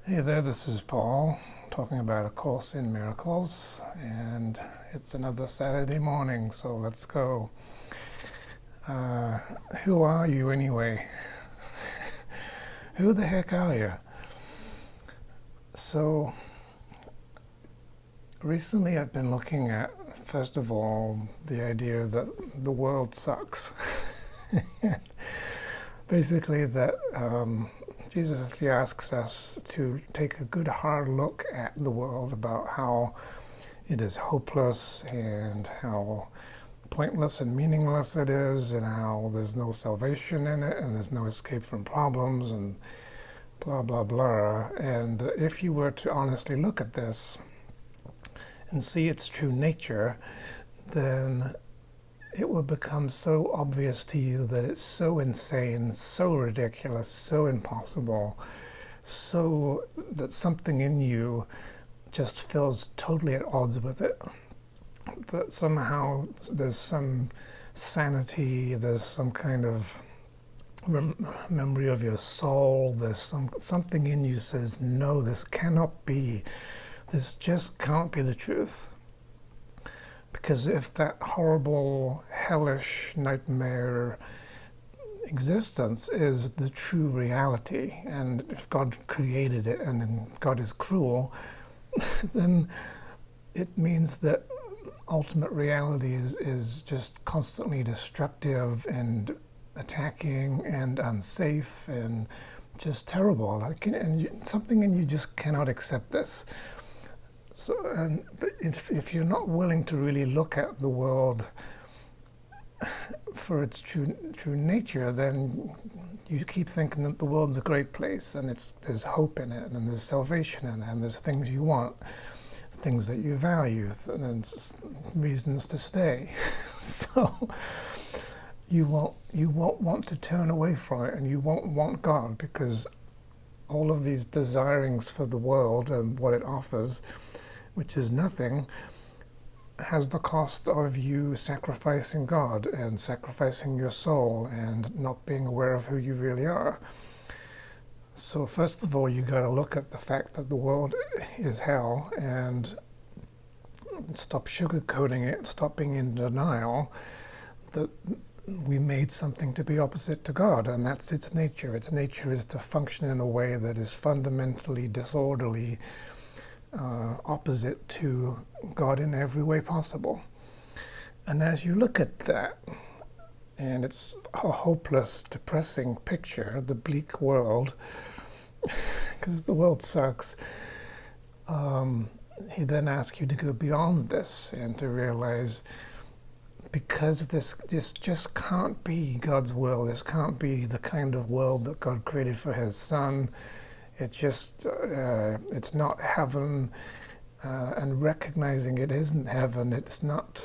Hey there, this is Paul talking about A Course in Miracles, and it's another Saturday morning, so let's go. Uh, who are you anyway? Who the heck are you? So, recently I've been looking at, first of all, the idea that the world sucks. Basically, that Jesus actually asks us to take a good hard look at the world, about how it is hopeless and how pointless and meaningless it is, and how there's no salvation in it and there's no escape from problems and blah blah blah. And if you were to honestly look at this and see its true nature, then it will become so obvious to you that it's so insane, so ridiculous, so impossible, so that something in you just feels totally at odds with it. That somehow there's some sanity, there's some kind of memory of your soul, there's something in you says, no, this cannot be. This just can't be the truth. Because if that horrible, hellish, nightmare existence is the true reality, and if God created it and God is cruel, then it means that ultimate reality is just constantly destructive and attacking and unsafe and just terrible. And something in you just cannot accept this. So, but if you're not willing to really look at the world for its true nature, then you keep thinking that the world's a great place, and there's hope in it, and there's salvation in it, and there's things you want, things that you value, and reasons to stay. So you won't want to turn away from it, and you won't want God, because all of these desirings for the world and what it offers, which is nothing, has the cost of you sacrificing God and sacrificing your soul and not being aware of who you really are. So first of all, you got to look at the fact that the world is hell and stop sugarcoating it, stop being in denial that we made something to be opposite to God, and that's its nature. Its nature is to function in a way that is fundamentally disorderly, opposite to God in every way possible. And as you look at that, and it's a hopeless, depressing picture, the bleak world, because the world sucks, he then asks you to go beyond this and to realize, because this just can't be God's will, this can't be the kind of world that God created for his Son. It just, it's not heaven, and recognizing it isn't heaven, it's not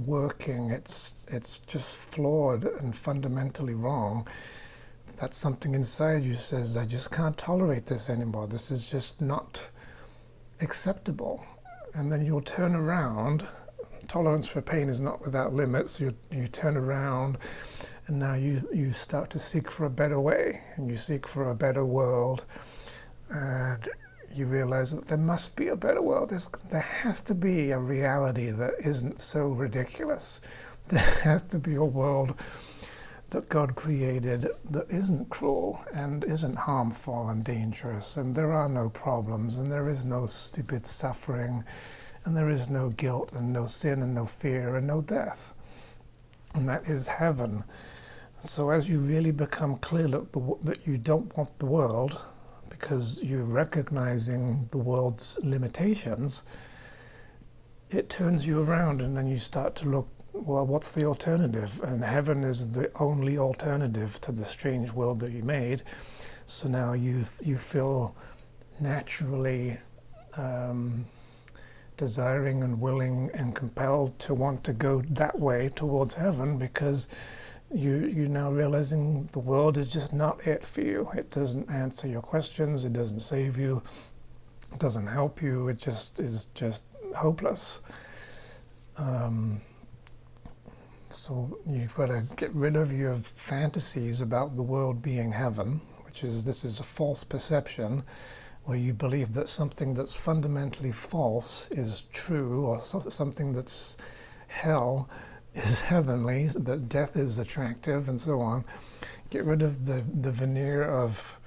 working, it's just flawed and fundamentally wrong. That's something inside you says, I just can't tolerate this anymore. This is just not acceptable. And then you'll turn around. Tolerance for pain is not without limits. You turn around, and now you start to seek for a better way, and you seek for a better world, and you realize that there must be a better world. There has to be a reality that isn't so ridiculous. There has to be a world that God created that isn't cruel and isn't harmful and dangerous, and there are no problems, and there is no stupid suffering, and there is no guilt and no sin and no fear and no death. And that is heaven. So as you really become clear that you don't want the world, because you're recognizing the world's limitations, it turns you around, and then you start to look, well, what's the alternative? And heaven is the only alternative to the strange world that you made. So now you feel naturally desiring and willing and compelled to want to go that way towards heaven, because you're now realizing the world is just not it for you. It doesn't answer your questions, it doesn't save you, it doesn't help you, it just is just hopeless. So you've got to get rid of your fantasies about the world being heaven, which is, this is a false perception where you believe that something that's fundamentally false is true, or something that's hell is heavenly, that death is attractive, and so on. Get rid of the veneer of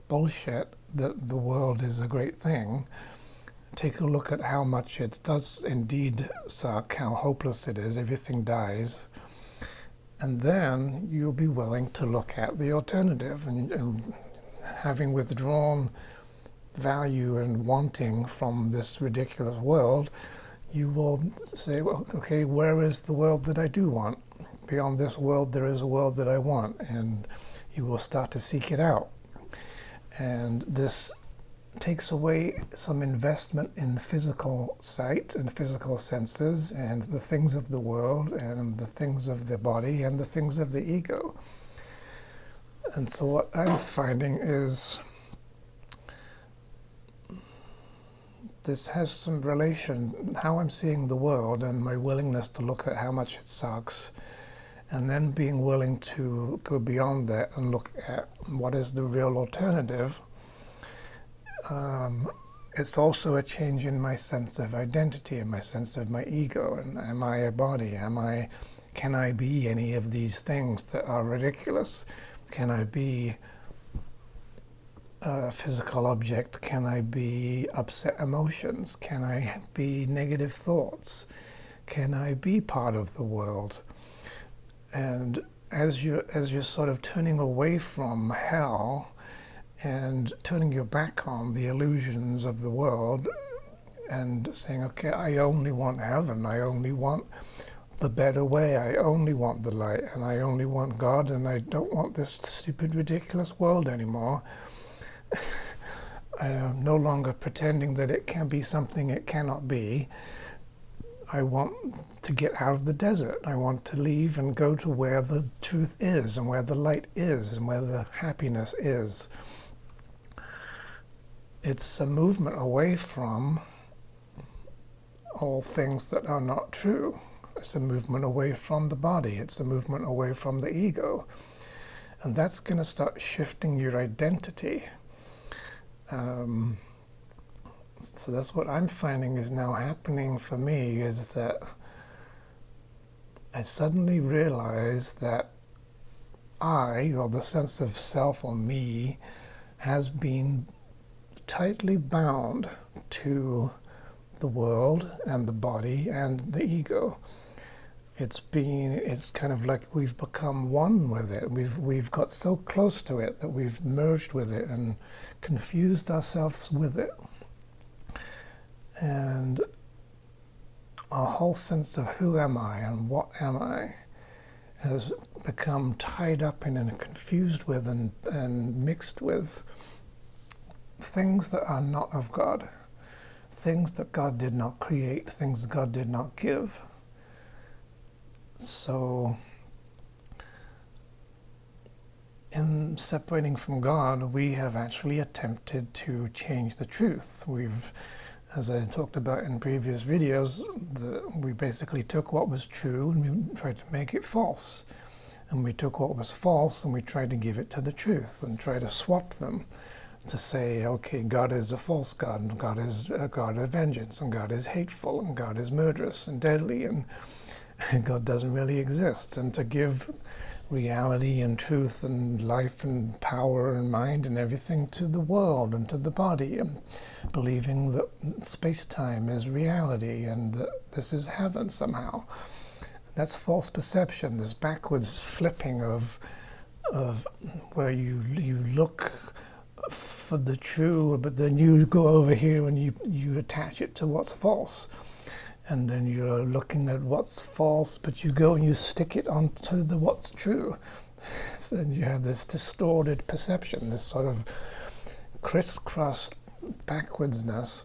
bullshit that the world is a great thing. Take a look at how much it does indeed suck, how hopeless it is, everything dies. And then you'll be willing to look at the alternative, and having withdrawn value and wanting from this ridiculous world, you will say, well, okay, where is the world that I do want? Beyond this world, there is a world that I want, and you will start to seek it out. And this takes away some investment in physical sight and physical senses and the things of the world and the things of the body and the things of the ego. And so what I'm finding is this has some relation, how I'm seeing the world and my willingness to look at how much it sucks, and then being willing to go beyond that and look at what is the real alternative. It's also a change in my sense of identity and my sense of my ego. And am I a body? Can I be any of these things that are ridiculous? Can I be a physical object? Can I be upset emotions? Can I be negative thoughts? Can I be part of the world? And as you're sort of turning away from hell and turning your back on the illusions of the world and saying, okay, I only want heaven, I only want the better way, I only want the light, and I only want God, and I don't want this stupid, ridiculous world anymore. I am no longer pretending that it can be something it cannot be. I want to get out of the desert. I want to leave and go to where the truth is, and where the light is, and where the happiness is. It's a movement away from all things that are not true. It's a movement away from the body. It's a movement away from the ego. And that's going to start shifting your identity. So that's what I'm finding is now happening for me, is that I suddenly realize that I, or the sense of self or me, has been tightly bound to the world and the body and the ego. It's kind of like we've become one with it. We've got so close to it that we've merged with it and confused ourselves with it. And our whole sense of who am I and what am I has become tied up in and confused with and mixed with things that are not of God, things that God did not create, things that God did not give. So in separating from God, we have actually attempted to change the truth. As I talked about in previous videos, we basically took what was true and we tried to make it false. And we took what was false and we tried to give it to the truth and try to swap them to say, okay, God is a false God, and God is a God of vengeance, and God is hateful, and God is murderous and deadly, and God doesn't really exist. And to give reality and truth and life and power and mind and everything to the world and to the body, and believing that space-time is reality and that this is heaven somehow. That's false perception, this backwards flipping of where you look for the true, but then you go over here and you attach it to what's false. And then you're looking at what's false, but you go and you stick it onto the what's true. And you have this distorted perception, this sort of crisscrossed backwardsness,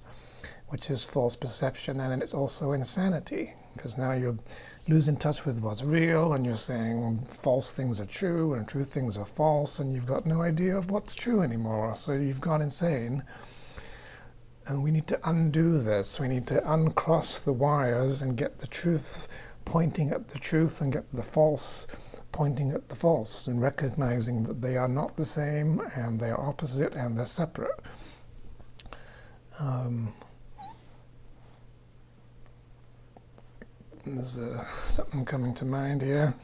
which is false perception, and it's also insanity, because now you're losing touch with what's real, and you're saying false things are true and true things are false, and you've got no idea of what's true anymore, so you've gone insane. And we need to undo this. We need to uncross the wires and get the truth pointing at the truth and get the false pointing at the false, and recognizing that they are not the same and they are opposite and they're separate. Um, there's something coming to mind here.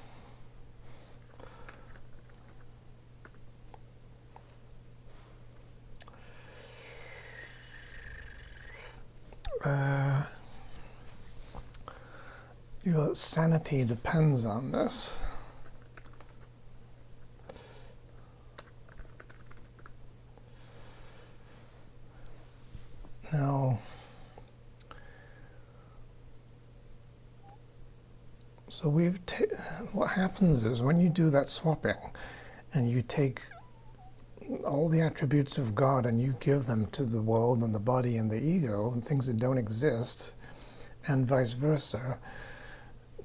Your sanity depends on this. Now, so what happens is when you do that swapping and you take all the attributes of God and you give them to the world and the body and the ego and things that don't exist, and vice versa,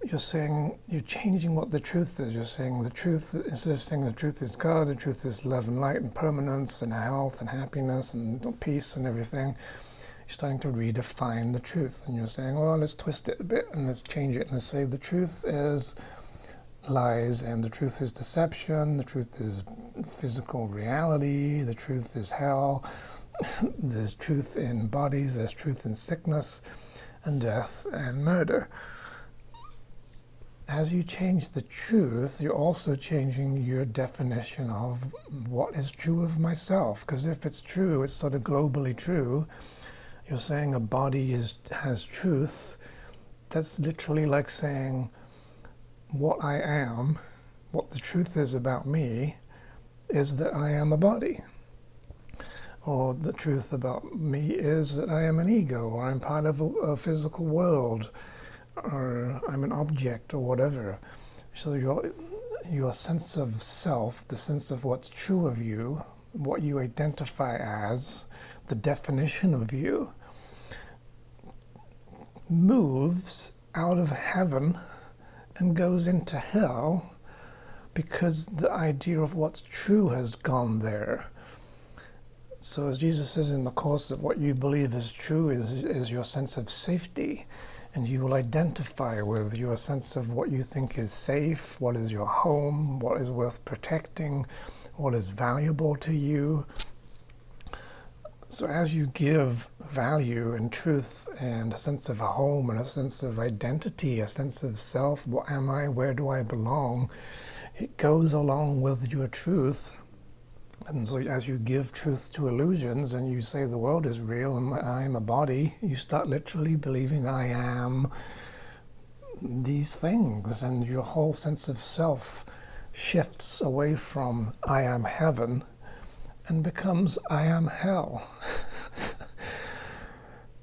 you're changing what the truth is. You're saying the truth, instead of saying the truth is God, the truth is love and light and permanence and health and happiness and peace and everything, you're starting to redefine the truth. And you're saying, well, let's twist it a bit and let's change it and let's say the truth is lies and the truth is deception, the truth is physical reality, the truth is hell, there's truth in bodies, there's truth in sickness and death and murder. As you change the truth, you're also changing your definition of what is true of myself. Because if it's true, it's sort of globally true. You're saying a body has truth. That's literally like saying what I am, what the truth is about me, is that I am a body. Or the truth about me is that I am an ego, or I'm part of a physical world, or I'm an object, or whatever. So your sense of self, the sense of what's true of you, what you identify as, the definition of you, moves out of heaven and goes into hell because the idea of what's true has gone there. So as Jesus says in the Course, that what you believe is true is your sense of safety. And you will identify with your sense of what you think is safe, what is your home, what is worth protecting, what is valuable to you. So as you give value and truth and a sense of a home and a sense of identity, a sense of self, what am I, where do I belong, it goes along with your truth. And so as you give truth to illusions and you say the world is real and I'm a body, you start literally believing I am these things, and your whole sense of self shifts away from I am heaven and becomes I am hell.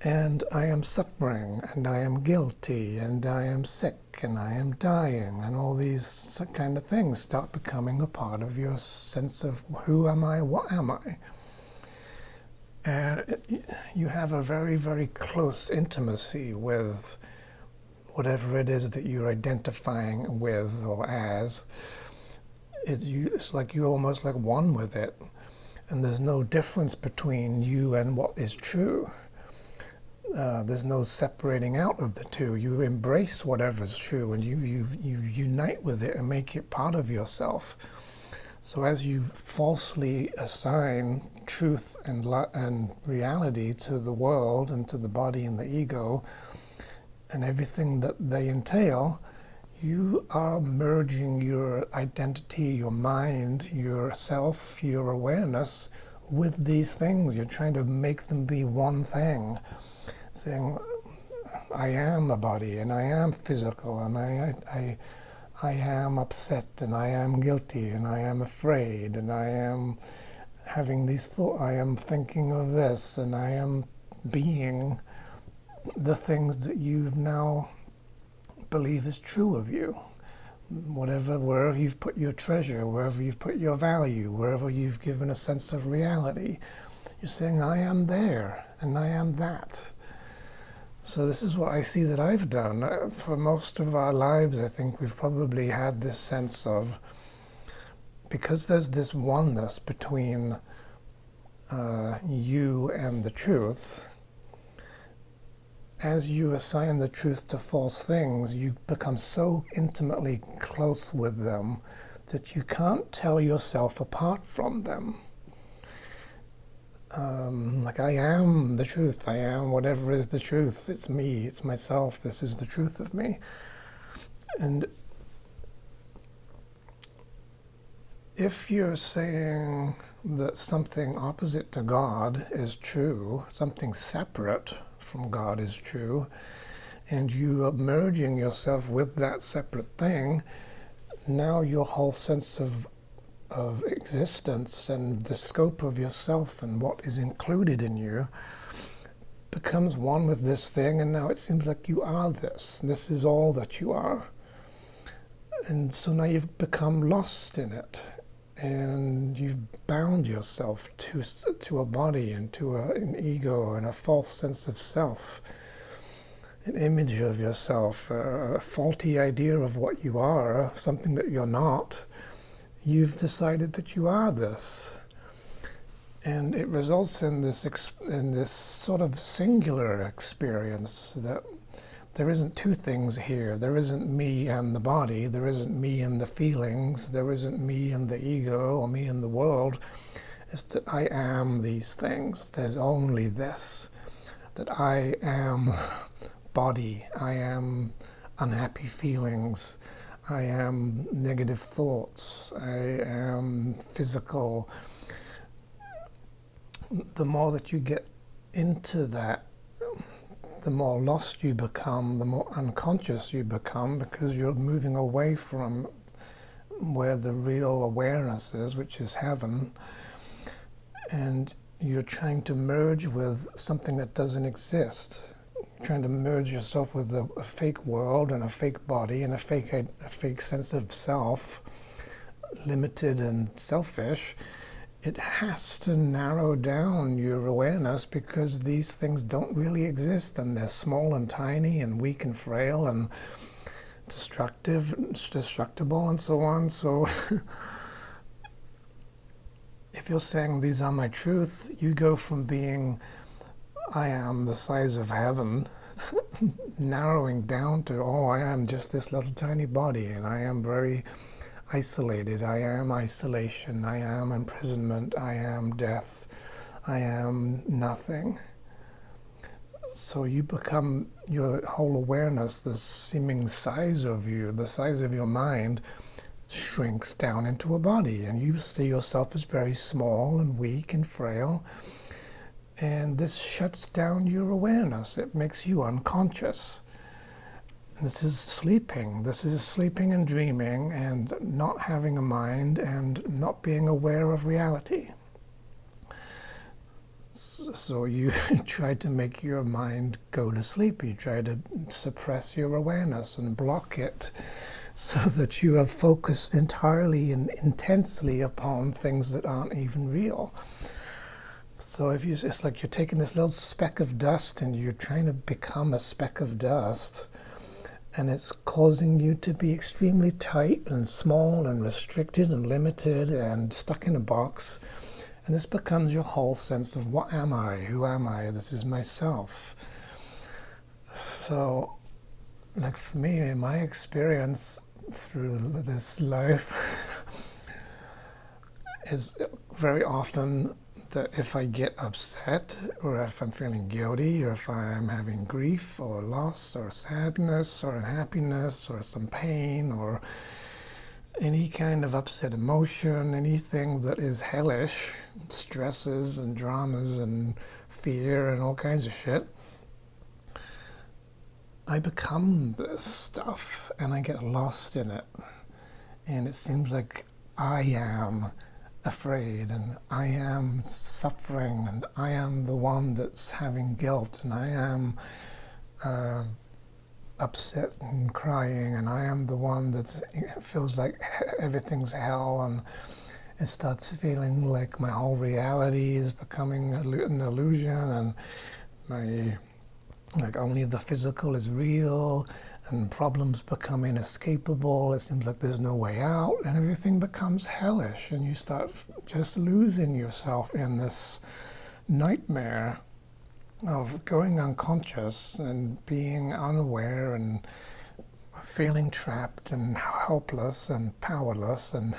And I am suffering, and I am guilty, and I am sick, and I am dying, and all these kind of things start becoming a part of your sense of who am I, what am I? And you have a very, very close intimacy with whatever it is that you're identifying with or as. It's like you're almost like one with it, and there's no difference between you and what is true. There's no separating out of the two. You embrace whatever's true and you unite with it and make it part of yourself. So as you falsely assign truth and reality to the world and to the body and the ego and everything that they entail, you are merging your identity, your mind, yourself, your awareness with these things. You're trying to make them be one thing. Saying, I am a body, and I am physical, and I am upset, and I am guilty, and I am afraid, and I am having these thoughts, I am thinking of this, and I am being the things that you now believe is true of you. Wherever you've put your treasure, wherever you've put your value, wherever you've given a sense of reality, you're saying, I am there, and I am that. So this is what I see that I've done. For most of our lives, I think we've probably had this sense of, because there's this oneness between you and the truth, as you assign the truth to false things, you become so intimately close with them that you can't tell yourself apart from them. Like, I am the truth. I am whatever is the truth. It's me. It's myself. This is the truth of me. And if you're saying that something opposite to God is true, something separate from God is true, and you are merging yourself with that separate thing, now your whole sense of existence and the scope of yourself and what is included in you becomes one with this thing, and now it seems like you are this. This is all that you are. And so now you've become lost in it, and you've bound yourself to a body and to an ego and a false sense of self, an image of yourself, a faulty idea of what you are, something that you're not. You've decided that you are this. And it results in this sort of singular experience that there isn't two things here. There isn't me and the body. There isn't me and the feelings. There isn't me and the ego or me and the world. It's that I am these things. There's only this. That I am body. I am unhappy feelings. I am negative thoughts. I am physical. The more that you get into that, the more lost you become, the more unconscious you become, because you're moving away from where the real awareness is, which is heaven, and you're trying to merge with something that doesn't exist. You're trying to merge yourself with a fake world and a fake body and a fake sense of self, limited and selfish. It has to narrow down your awareness, because these things don't really exist, and they're small and tiny and weak and frail and destructible and so on. So if you're saying these are my truth, you go from being I am the size of heaven, narrowing down to, oh, I am just this little tiny body, and I am very isolated. I am isolation. I am imprisonment. I am death. I am nothing. So you become, your whole awareness, the seeming size of you, the size of your mind, shrinks down into a body, and you see yourself as very small and weak and frail. And this shuts down your awareness. It makes you unconscious. This is sleeping. This is sleeping and dreaming and not having a mind and not being aware of reality. So you try to make your mind go to sleep. You try to suppress your awareness and block it so that you are focused entirely and intensely upon things that aren't even real. So it's like you're taking this little speck of dust and you're trying to become a speck of dust, and it's causing you to be extremely tight and small and restricted and limited and stuck in a box. And this becomes your whole sense of, what am I? Who am I? This is myself. So, like for me, in my experience through this life is very often that if I get upset, or if I'm feeling guilty, or if I'm having grief or loss or sadness or unhappiness or some pain or any kind of upset emotion, anything that is hellish, stresses and dramas and fear and all kinds of shit, I become this stuff and I get lost in it. And it seems like I am afraid, and I am suffering, and I am the one that's having guilt, and I am upset and crying, and I am the one that feels like everything's hell, and it starts feeling like my whole reality is becoming an illusion, and like only the physical is real, and problems become inescapable. It seems like there's no way out, and everything becomes hellish, and you start just losing yourself in this nightmare of going unconscious and being unaware and feeling trapped and helpless and powerless. And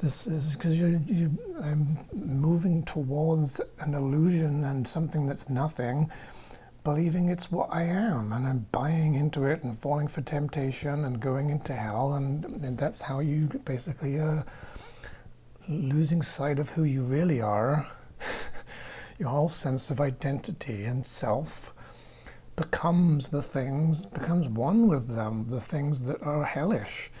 This is because I'm moving towards an illusion and something that's nothing, believing it's what I am, and I'm buying into it and falling for temptation and going into hell, and that's how you basically are losing sight of who you really are. Your whole sense of identity and self becomes one with them, the things that are hellish.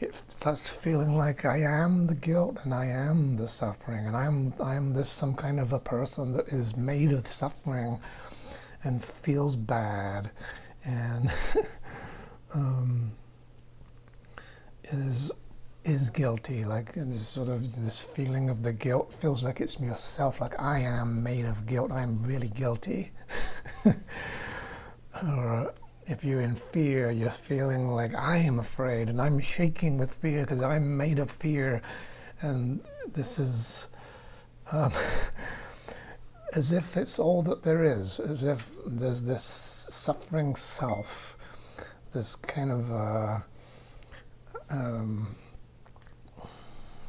It starts feeling like I am the guilt and I am the suffering, and I am this some kind of a person that is made of suffering and feels bad and is guilty, like this sort of this feeling of the guilt feels like it's yourself, like I am made of guilt, I'm really guilty. Or if you're in fear, you're feeling like I am afraid and I'm shaking with fear because I'm made of fear. And this is as if it's all that there is, as if there's this suffering self, this kind of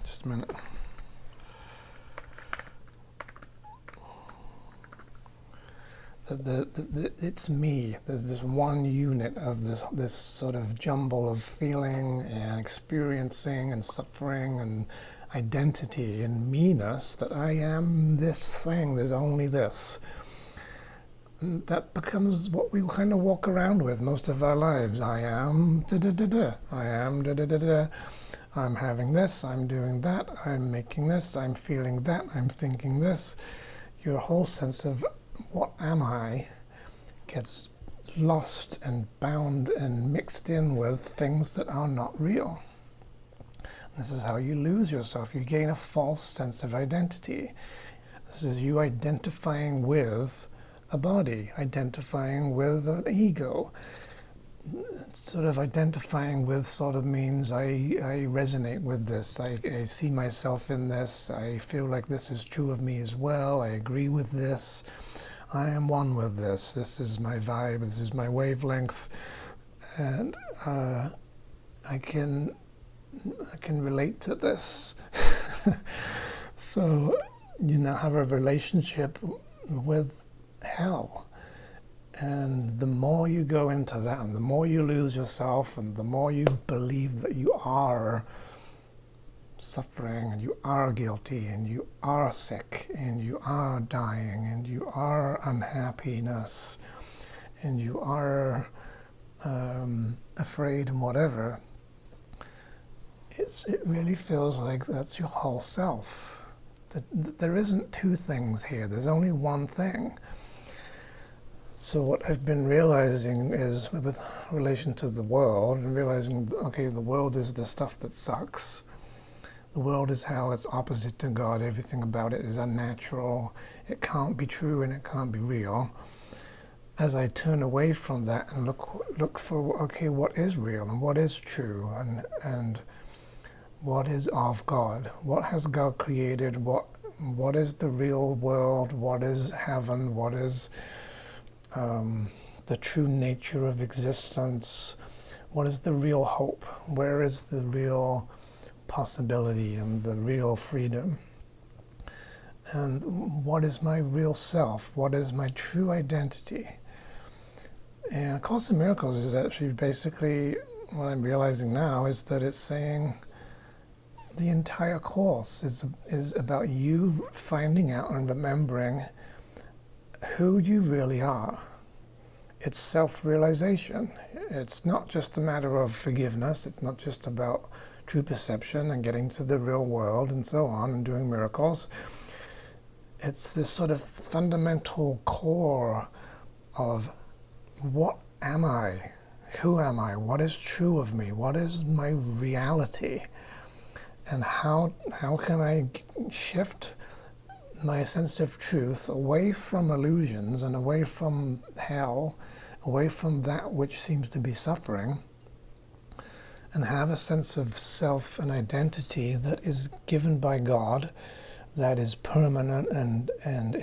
just a minute. It's me. There's this one unit of this sort of jumble of feeling and experiencing and suffering and identity and me-ness, that I am this thing, there's only this. And that becomes what we kind of walk around with most of our lives. I am da-da-da-da. I am da-da-da-da. I'm having this, I'm doing that, I'm making this, I'm feeling that, I'm thinking this. Your whole sense of what am I gets lost and bound and mixed in with things that are not real. This is how you lose yourself. You gain a false sense of identity. This is you identifying with a body, identifying with an ego. Sort of identifying with sort of means I resonate with this, I see myself in this, I feel like this is true of me as well, I agree with this, I am one with this, this is my vibe, this is my wavelength, and I can relate to this. So you now have a relationship with hell. And the more you go into that, and the more you lose yourself, and the more you believe that you are suffering, and you are guilty, and you are sick, and you are dying, and you are unhappiness, and you are afraid and whatever, it really feels like that's your whole self. There isn't two things here. There's only one thing. So what I've been realizing is, with relation to the world, and realizing, okay, the world is the stuff that sucks. The world is hell, it's opposite to God, everything about it is unnatural, it can't be true and it can't be real. As I turn away from that and look for, okay, what is real and what is true, and what is of God? What has God created? What is the real world? What is heaven? What is the true nature of existence? What is the real hope? Where is the real possibility and the real freedom? And what is my real self? What is my true identity? And A Course in Miracles is actually basically, what I'm realizing now is that it's saying the entire Course is about you finding out and remembering who you really are. It's self-realization. It's not just a matter of forgiveness. It's not just about true perception and getting to the real world and so on and doing miracles. It's this sort of fundamental core of what am I? Who am I? What is true of me? What is my reality? And how can I shift my sense of truth away from illusions and away from hell, away from that which seems to be suffering, and have a sense of self and identity that is given by God, that is permanent and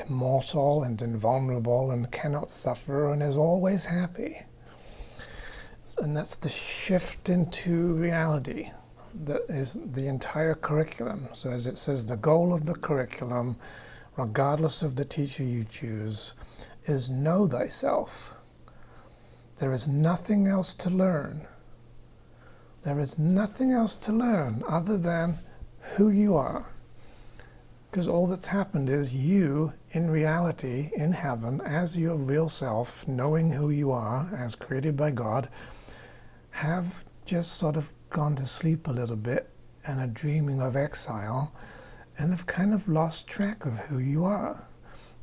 immortal and invulnerable and cannot suffer and is always happy. And that's the shift into reality. that is the entire curriculum. So as it says, the goal of the curriculum, regardless of the teacher you choose, is know thyself. There is nothing else to learn. There is nothing else to learn other than who you are. Because all that's happened is you, in reality, in heaven, as your real self, knowing who you are, as created by God, have just sort of gone to sleep a little bit and are dreaming of exile and have kind of lost track of who you are.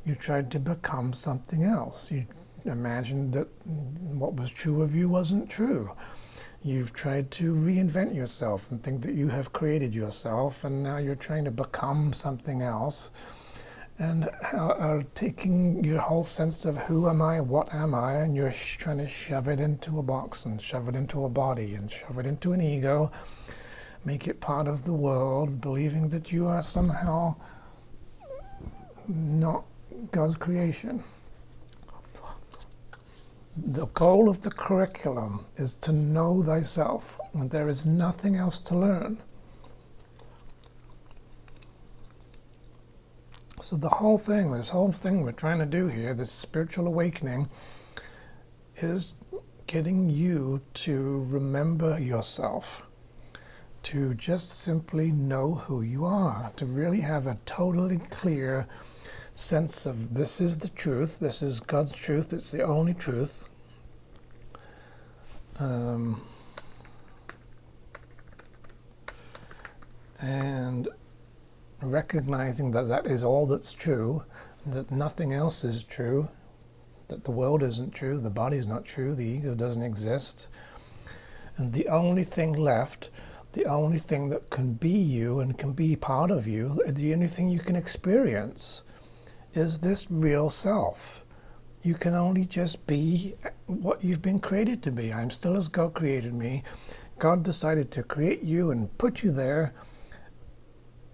You tried to become something else. You imagined that what was true of you wasn't true. You've tried to reinvent yourself and think that you have created yourself, and now you're trying to become something else, and are taking your whole sense of who am I, what am I, and you're trying to shove it into a box and shove it into a body and shove it into an ego, make it part of the world, believing that you are somehow not God's creation. The goal of the curriculum is to know thyself, and there is nothing else to learn. So the whole thing, this whole thing we're trying to do here, this spiritual awakening, is getting you to remember yourself, to just simply know who you are, to really have a totally clear sense of this is the truth, this is God's truth, it's the only truth. And recognizing that that is all that's true, that nothing else is true, that the world isn't true, the body's not true, the ego doesn't exist. And the only thing left, the only thing that can be you and can be part of you, the only thing you can experience is this real self. You can only just be what you've been created to be. I'm still as God created me. God decided to create you and put you there,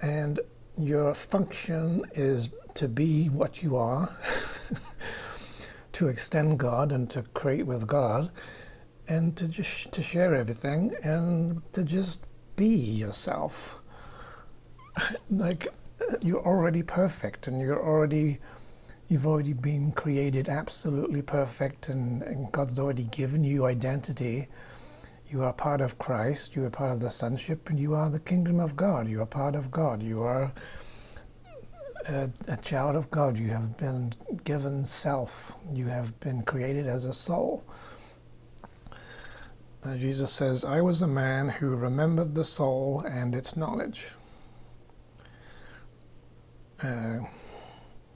and your function is to be what you are, to extend God and to create with God, and to just to share everything and to just be yourself. Like, you're already perfect, and you've already been created absolutely perfect, and God's already given you identity. You are part of Christ, you are part of the sonship, and you are the kingdom of God. You are part of God. You are a child of God. You have been given self. You have been created as a soul. Jesus says, I was a man who remembered the soul and its knowledge.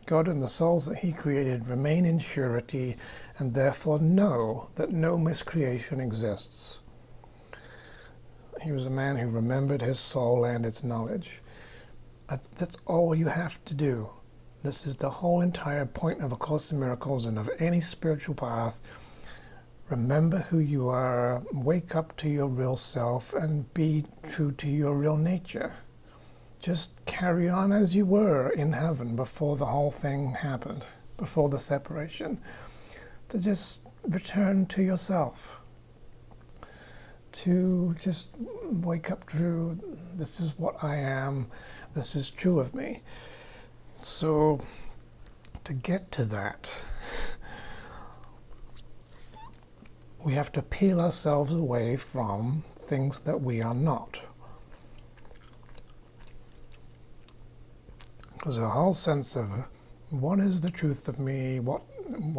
God and the souls that he created remain in surety, and therefore know that no miscreation exists. He was a man who remembered his soul and its knowledge. That's all you have to do. This is the whole entire point of A Course in Miracles and of any spiritual path. Remember who you are, wake up to your real self, and be true to your real nature. Just carry on as you were in heaven before the whole thing happened, before the separation. To just return to yourself. To just wake up to, this is what I am, this is true of me. So, to get to that, we have to peel ourselves away from things that we are not. Because a whole sense of what is the truth of me, what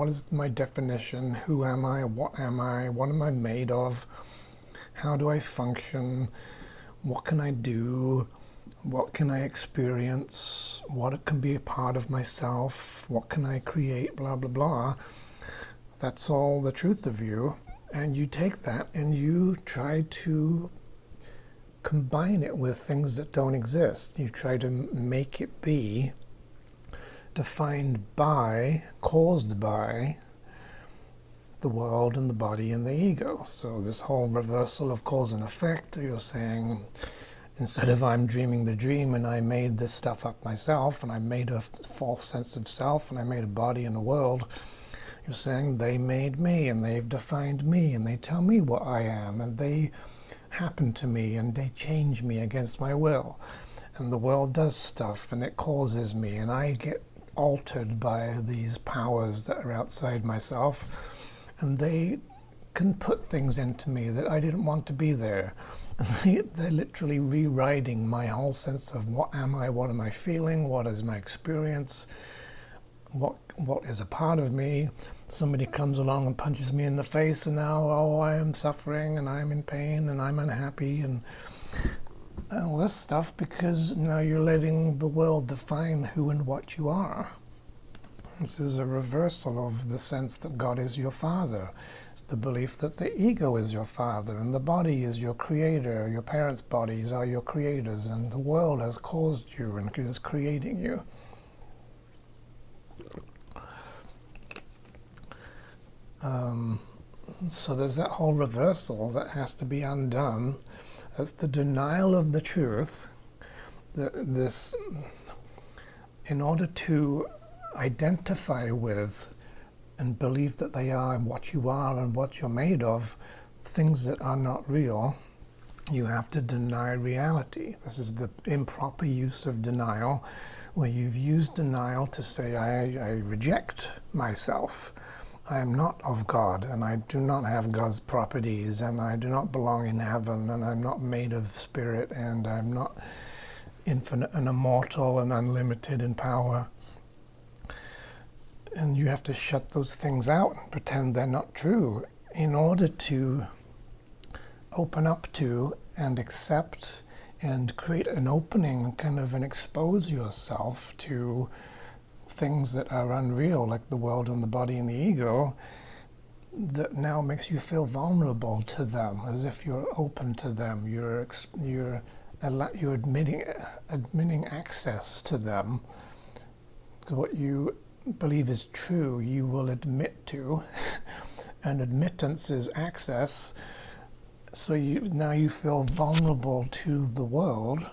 is my definition, who am I, what am I made of, how do I function, what can I do, what can I experience, what can be a part of myself, what can I create, blah, blah, blah. That's all the truth of you. And you take that and you try to combine it with things that don't exist. You try to make it be defined by, caused by the world and the body and the ego. So this whole reversal of cause and effect, you're saying, instead of I'm dreaming the dream and I made this stuff up myself and I made a false sense of self and I made a body in the world, you're saying they made me and they've defined me and they tell me what I am and they happen to me, and they change me against my will. And the world does stuff, and it causes me, and I get altered by these powers that are outside myself, and they can put things into me that I didn't want to be there. They're literally rewriting my whole sense of what am I, what am I feeling, what is my experience, what is a part of me. Somebody comes along and punches me in the face, and now, oh, I am suffering, and I'm in pain, and I'm unhappy, and all this stuff, because now you're letting the world define who and what you are. This is a reversal of the sense that God is your father. It's the belief that the ego is your father, and the body is your creator. Your parents' bodies are your creators, and the world has caused you and is creating you. So there's that whole reversal that has to be undone. That's the denial of the truth. This, in order to identify with and believe that they are what you are and what you're made of, things that are not real, you have to deny reality. This is the improper use of denial, where you've used denial to say, I reject myself. I am not of God, and I do not have God's properties, and I do not belong in heaven, and I'm not made of spirit, and I'm not infinite and immortal and unlimited in power. And you have to shut those things out and pretend they're not true in order to open up to and accept and create an opening, kind of, and expose yourself to things that are unreal, like the world and the body and the ego, that now makes you feel vulnerable to them, as if you're open to them. You're admitting access to them. What you believe is true, you will admit to, and admittance is access. So now you feel vulnerable to the world,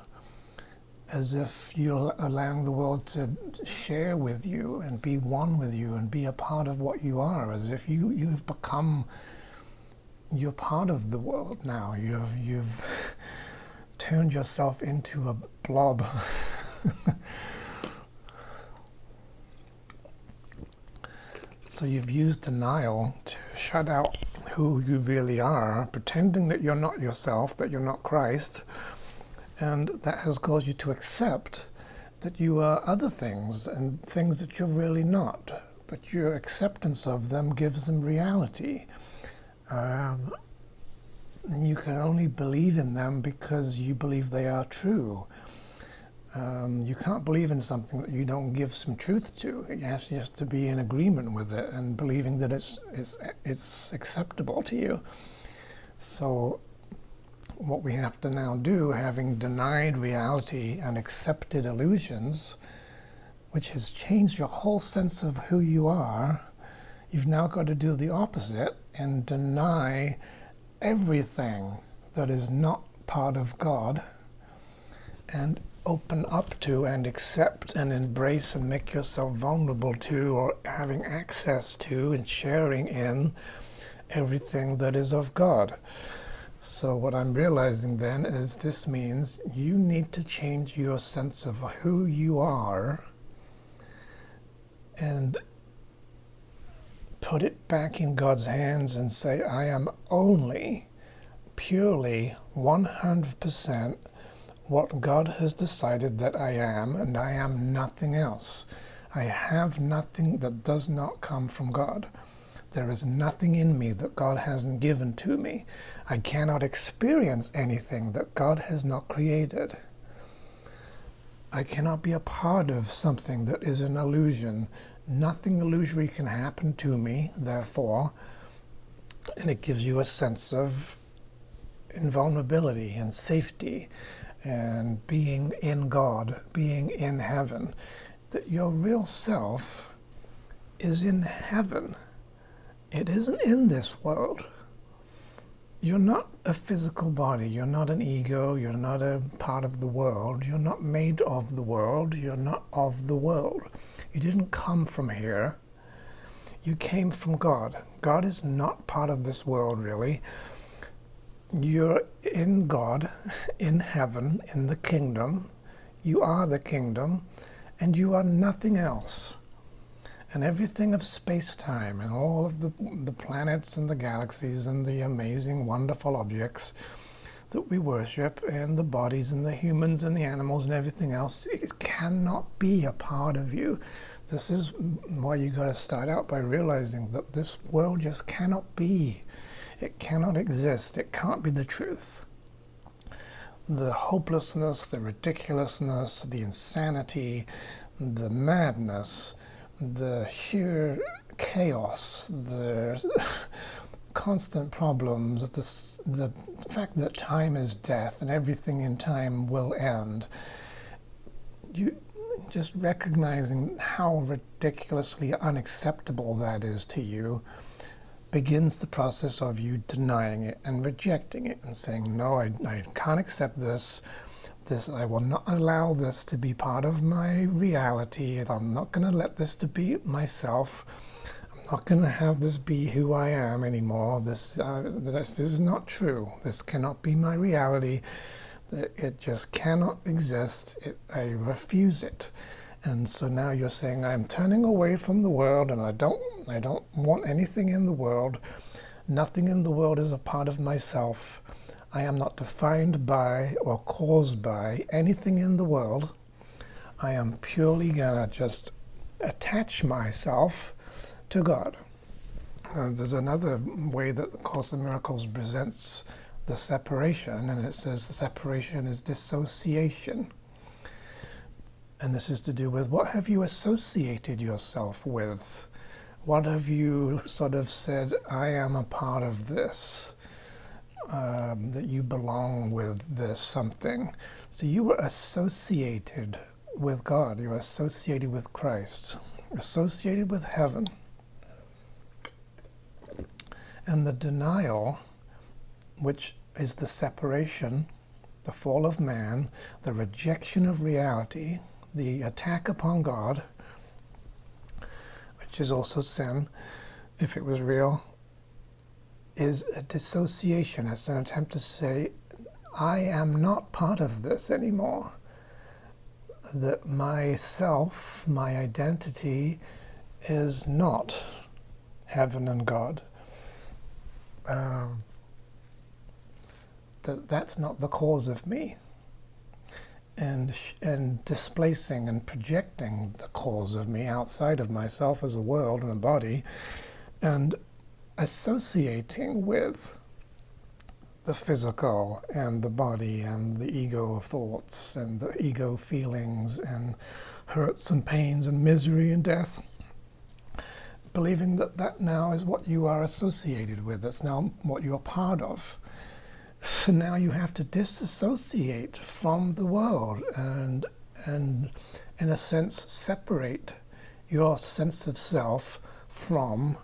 as if you're allowing the world to share with you and be one with you and be a part of what you are, as if you've become, you're part of the world now. You've turned yourself into a blob. So you've used denial to shut out who you really are, pretending that you're not yourself, that you're not Christ. And that has caused you to accept that you are other things, and things that you're really not. But your acceptance of them gives them reality. And you can only believe in them because you believe they are true. You can't believe in something that you don't give some truth to. It has to be in agreement with it and believing that it's acceptable to you. So what we have to now do, having denied reality and accepted illusions, which has changed your whole sense of who you are, you've now got to do the opposite and deny everything that is not part of God, and open up to and accept and embrace and make yourself vulnerable to, or having access to and sharing in, everything that is of God. So what I'm realizing then is this means you need to change your sense of who you are and put it back in God's hands and say, I am only, purely, 100% what God has decided that I am, and I am nothing else. I have nothing that does not come from God. There is nothing in me that God hasn't given to me. I cannot experience anything that God has not created. I cannot be a part of something that is an illusion. Nothing illusory can happen to me, therefore, and it gives you a sense of invulnerability and safety and being in God, being in heaven. That your real self is in heaven. It isn't in this world. You're not a physical body. You're not an ego. You're not a part of the world. You're not made of the world. You're not of the world. You didn't come from here. You came from God. God is not part of this world, really. You're in God, in heaven, in the kingdom. You are the kingdom, and you are nothing else. And everything of space-time and all of the planets and the galaxies and the amazing, wonderful objects that we worship, and the bodies and the humans and the animals and everything else, it cannot be a part of you. This is why you got to start out by realizing that this world just cannot be. It cannot exist. It can't be the truth. The hopelessness, the ridiculousness, the insanity, the madness, the sheer chaos, the constant problems, the fact that time is death and everything in time will end. You just recognizing how ridiculously unacceptable that is to you begins the process of you denying it and rejecting it and saying, no, I can't accept this. I will not allow this to be part of my reality. I'm not going to let this to be myself. I'm not going to have this be who I am anymore. This is not true. This cannot be my reality. It just cannot exist. I refuse it. And so now you're saying, I'm turning away from the world, and I don't want anything in the world. Nothing in the world is a part of myself. I am not defined by or caused by anything in the world. I am purely gonna just attach myself to God. There's another way that the Course in Miracles presents the separation, and it says the separation is dissociation. And this is to do with, what have you associated yourself with? What have you sort of said, I am a part of this? That you belong with this something. So you were associated with God. You were associated with Christ. Associated with heaven. And the denial, which is the separation, the fall of man, the rejection of reality, the attack upon God, which is also sin, if it was real, is a dissociation. It's an attempt to say, I am not part of this anymore. That myself, my identity, is not heaven and God. That's not the cause of me. And displacing and projecting the cause of me outside of myself as a world and a body, and associating with the physical and the body and the ego thoughts and the ego feelings and hurts and pains and misery and death, believing that now is what you are associated with, that's now what you're part of. So now you have to disassociate from the world and in a sense separate your sense of self from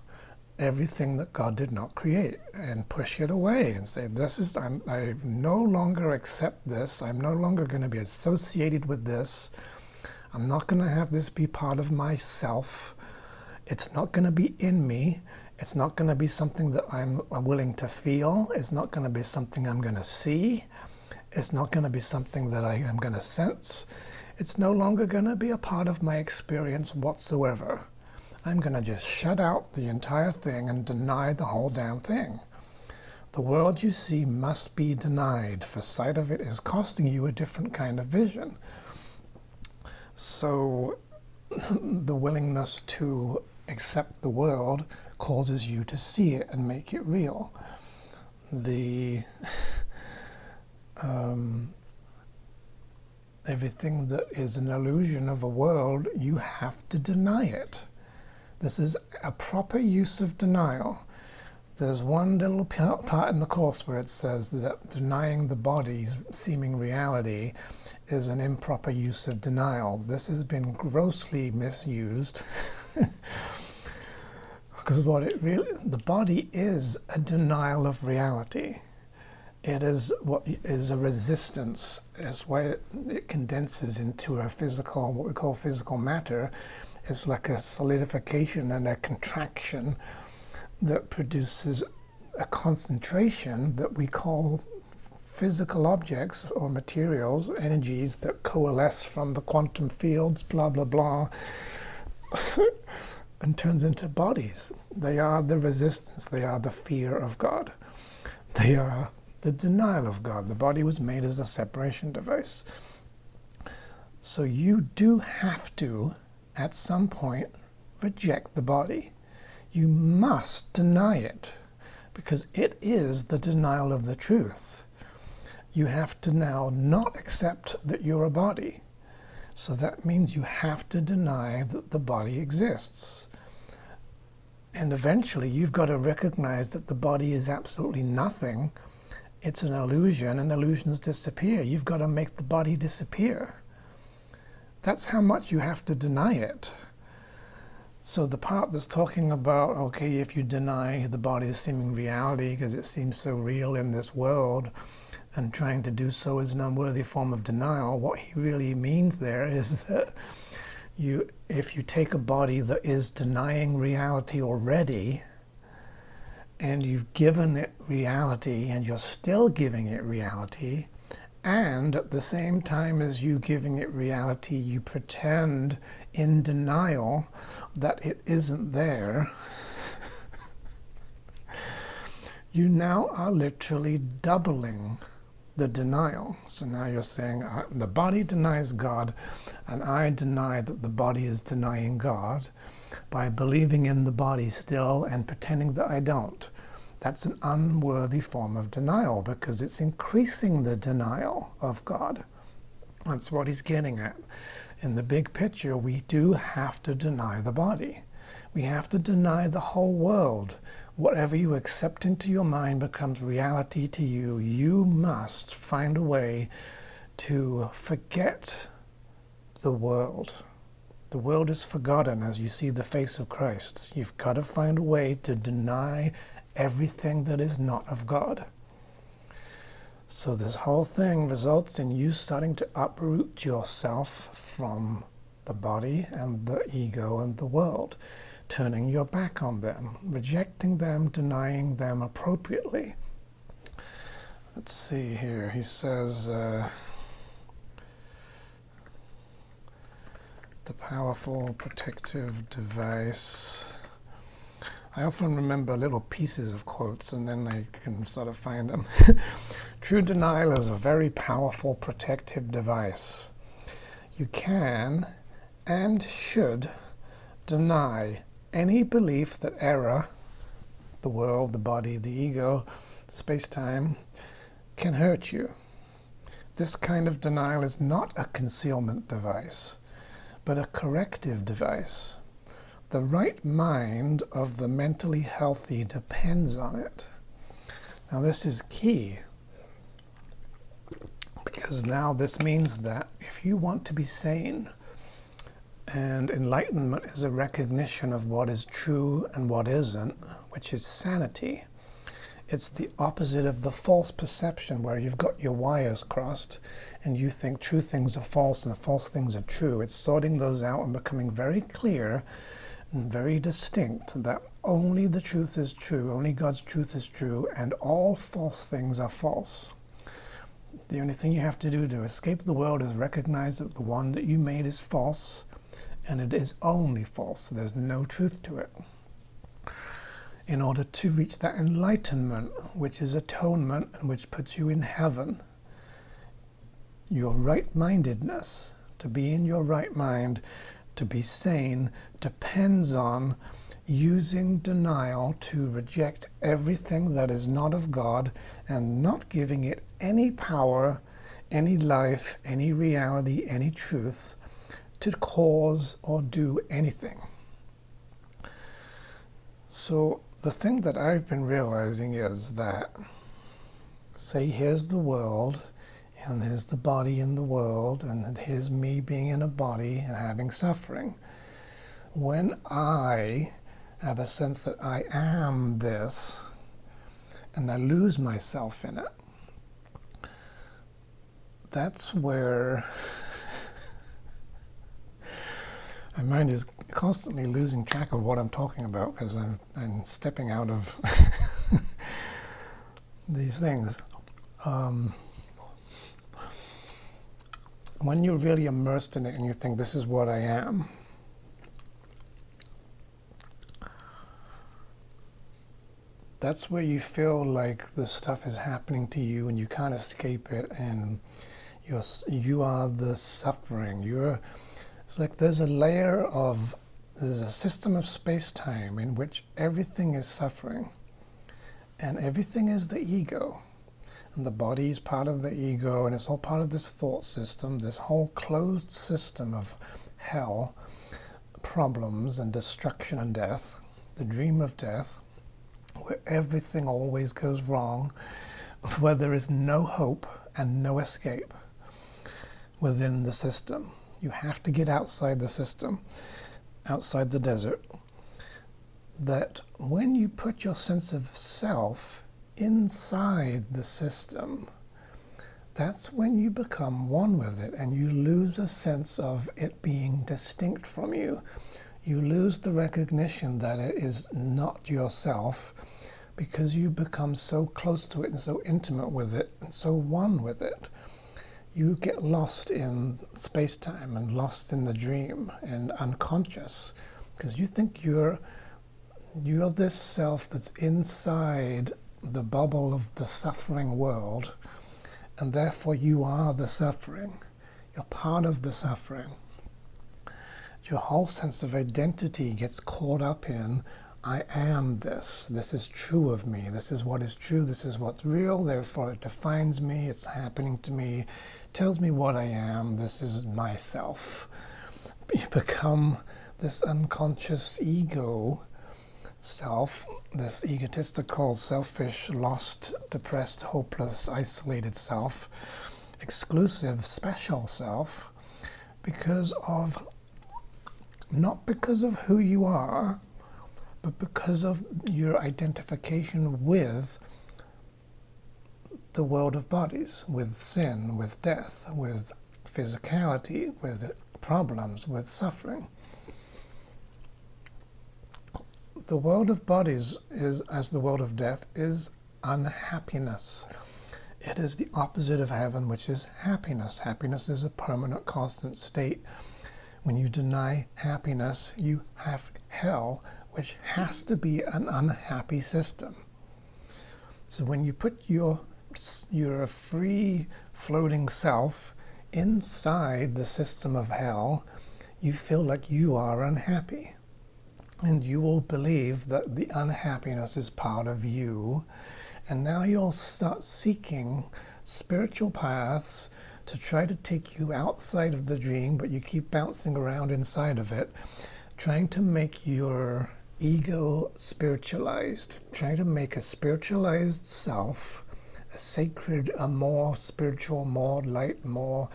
everything that God did not create, and push it away and say, I no longer accept this. I'm no longer going to be associated with this. I'm not going to have this be part of myself. It's not going to be in me. It's not going to be something that I'm willing to feel. It's not going to be something I'm going to see. It's not going to be something that I am going to sense. It's no longer going to be a part of my experience whatsoever. I'm going to just shut out the entire thing and deny the whole damn thing. The world you see must be denied, for sight of it is costing you a different kind of vision. So the willingness to accept the world causes you to see it and make it real. Everything that is an illusion of a world, you have to deny it. This is a proper use of denial. There's one little part in the Course where it says that denying the body's seeming reality is an improper use of denial. This has been grossly misused. Because the body is a denial of reality. It is what is a resistance. That's why it condenses into a physical, what we call physical matter. It's like a solidification and a contraction that produces a concentration that we call physical objects or materials, energies that coalesce from the quantum fields, blah, blah, blah, and turns into bodies. They are the resistance. They are the fear of God. They are the denial of God. The body was made as a separation device. So you do have to, at some point, reject the body. You must deny it, because it is the denial of the truth. You have to now not accept that you're a body. So that means you have to deny that the body exists. And eventually you've got to recognize that the body is absolutely nothing. It's an illusion, and illusions disappear. You've got to make the body disappear. That's how much you have to deny it. So the part that's talking about, okay, if you deny the body's seeming reality because it seems so real in this world, and trying to do so is an unworthy form of denial, what he really means there is that if you take a body that is denying reality already, and you've given it reality, and you're still giving it reality, and at the same time as you giving it reality, you pretend in denial that it isn't there, you now are literally doubling the denial. So now you're saying the body denies God, and I deny that the body is denying God by believing in the body still and pretending that I don't. That's an unworthy form of denial, because it's increasing the denial of God. That's what he's getting at. In the big picture, we do have to deny the body. We have to deny the whole world. Whatever you accept into your mind becomes reality to you. You must find a way to forget the world. The world is forgotten as you see the face of Christ. You've got to find a way to deny everything that is not of God. So this whole thing results in you starting to uproot yourself from the body and the ego and the world, turning your back on them, rejecting them, denying them appropriately. Let's see here. He says, the powerful protective device. I often remember little pieces of quotes, and then I can sort of find them. True denial is a very powerful protective device. You can and should deny any belief that error, the world, the body, the ego, space-time, can hurt you. This kind of denial is not a concealment device, but a corrective device. The right mind of the mentally healthy depends on it. Now this is key, because now this means that if you want to be sane, and enlightenment is a recognition of what is true and what isn't, which is sanity. It's the opposite of the false perception where you've got your wires crossed and you think true things are false and false things are true. It's sorting those out and becoming very clear and very distinct that only the truth is true, only God's truth is true, and all false things are false. The only thing you have to do to escape the world is recognize that the one that you made is false, and it is only false. There's no truth to it. In order to reach that enlightenment, which is atonement and which puts you in heaven, your right-mindedness, to be in your right mind, to be sane, depends on using denial to reject everything that is not of God and not giving it any power, any life, any reality, any truth to cause or do anything. So the thing that I've been realizing is that, say, here's the world, and here's the body in the world, and here's me being in a body and having suffering. When I have a sense that I am this, and I lose myself in it, that's where my mind is constantly losing track of what I'm talking about, because I'm stepping out of these things. When you're really immersed in it and you think, this is what I am, that's where you feel like this stuff is happening to you and you can't escape it, and you are the suffering. It's like there's a system of space-time in which everything is suffering, and everything is the ego. And the body is part of the ego, and it's all part of this thought system, this whole closed system of hell, problems and destruction and death, the dream of death, where everything always goes wrong, where there is no hope and no escape within the system. You have to get outside the system, outside the desert. That when you put your sense of self inside the system, that's when you become one with it, and you lose a sense of it being distinct from you. You lose the recognition that it is not yourself, because you become so close to it and so intimate with it and so one with it. You get lost in space-time and lost in the dream and unconscious, because you think you're this self that's inside the bubble of the suffering world, and therefore you are the suffering. You're part of the suffering. Your whole sense of identity gets caught up in, I am this. This is true of me. This is what is true. This is what's real. Therefore it defines me. It's happening to me. Tells me what I am. This is myself. You become this unconscious ego self, this egotistical, selfish, lost, depressed, hopeless, isolated self, exclusive, special self, not because of who you are, but because of your identification with the world of bodies, with sin, with death, with physicality, with problems, with suffering. The world of bodies is, as the world of death, is unhappiness. It is the opposite of heaven, which is happiness. Happiness is a permanent, constant state. When you deny happiness, you have hell, which has to be an unhappy system. So when you put your free floating self inside the system of hell, you feel like you are unhappy. And you will believe that the unhappiness is part of you. And now you'll start seeking spiritual paths to try to take you outside of the dream, but you keep bouncing around inside of it, trying to make your ego spiritualized, trying to make a spiritualized self, a sacred, a more spiritual, more light, more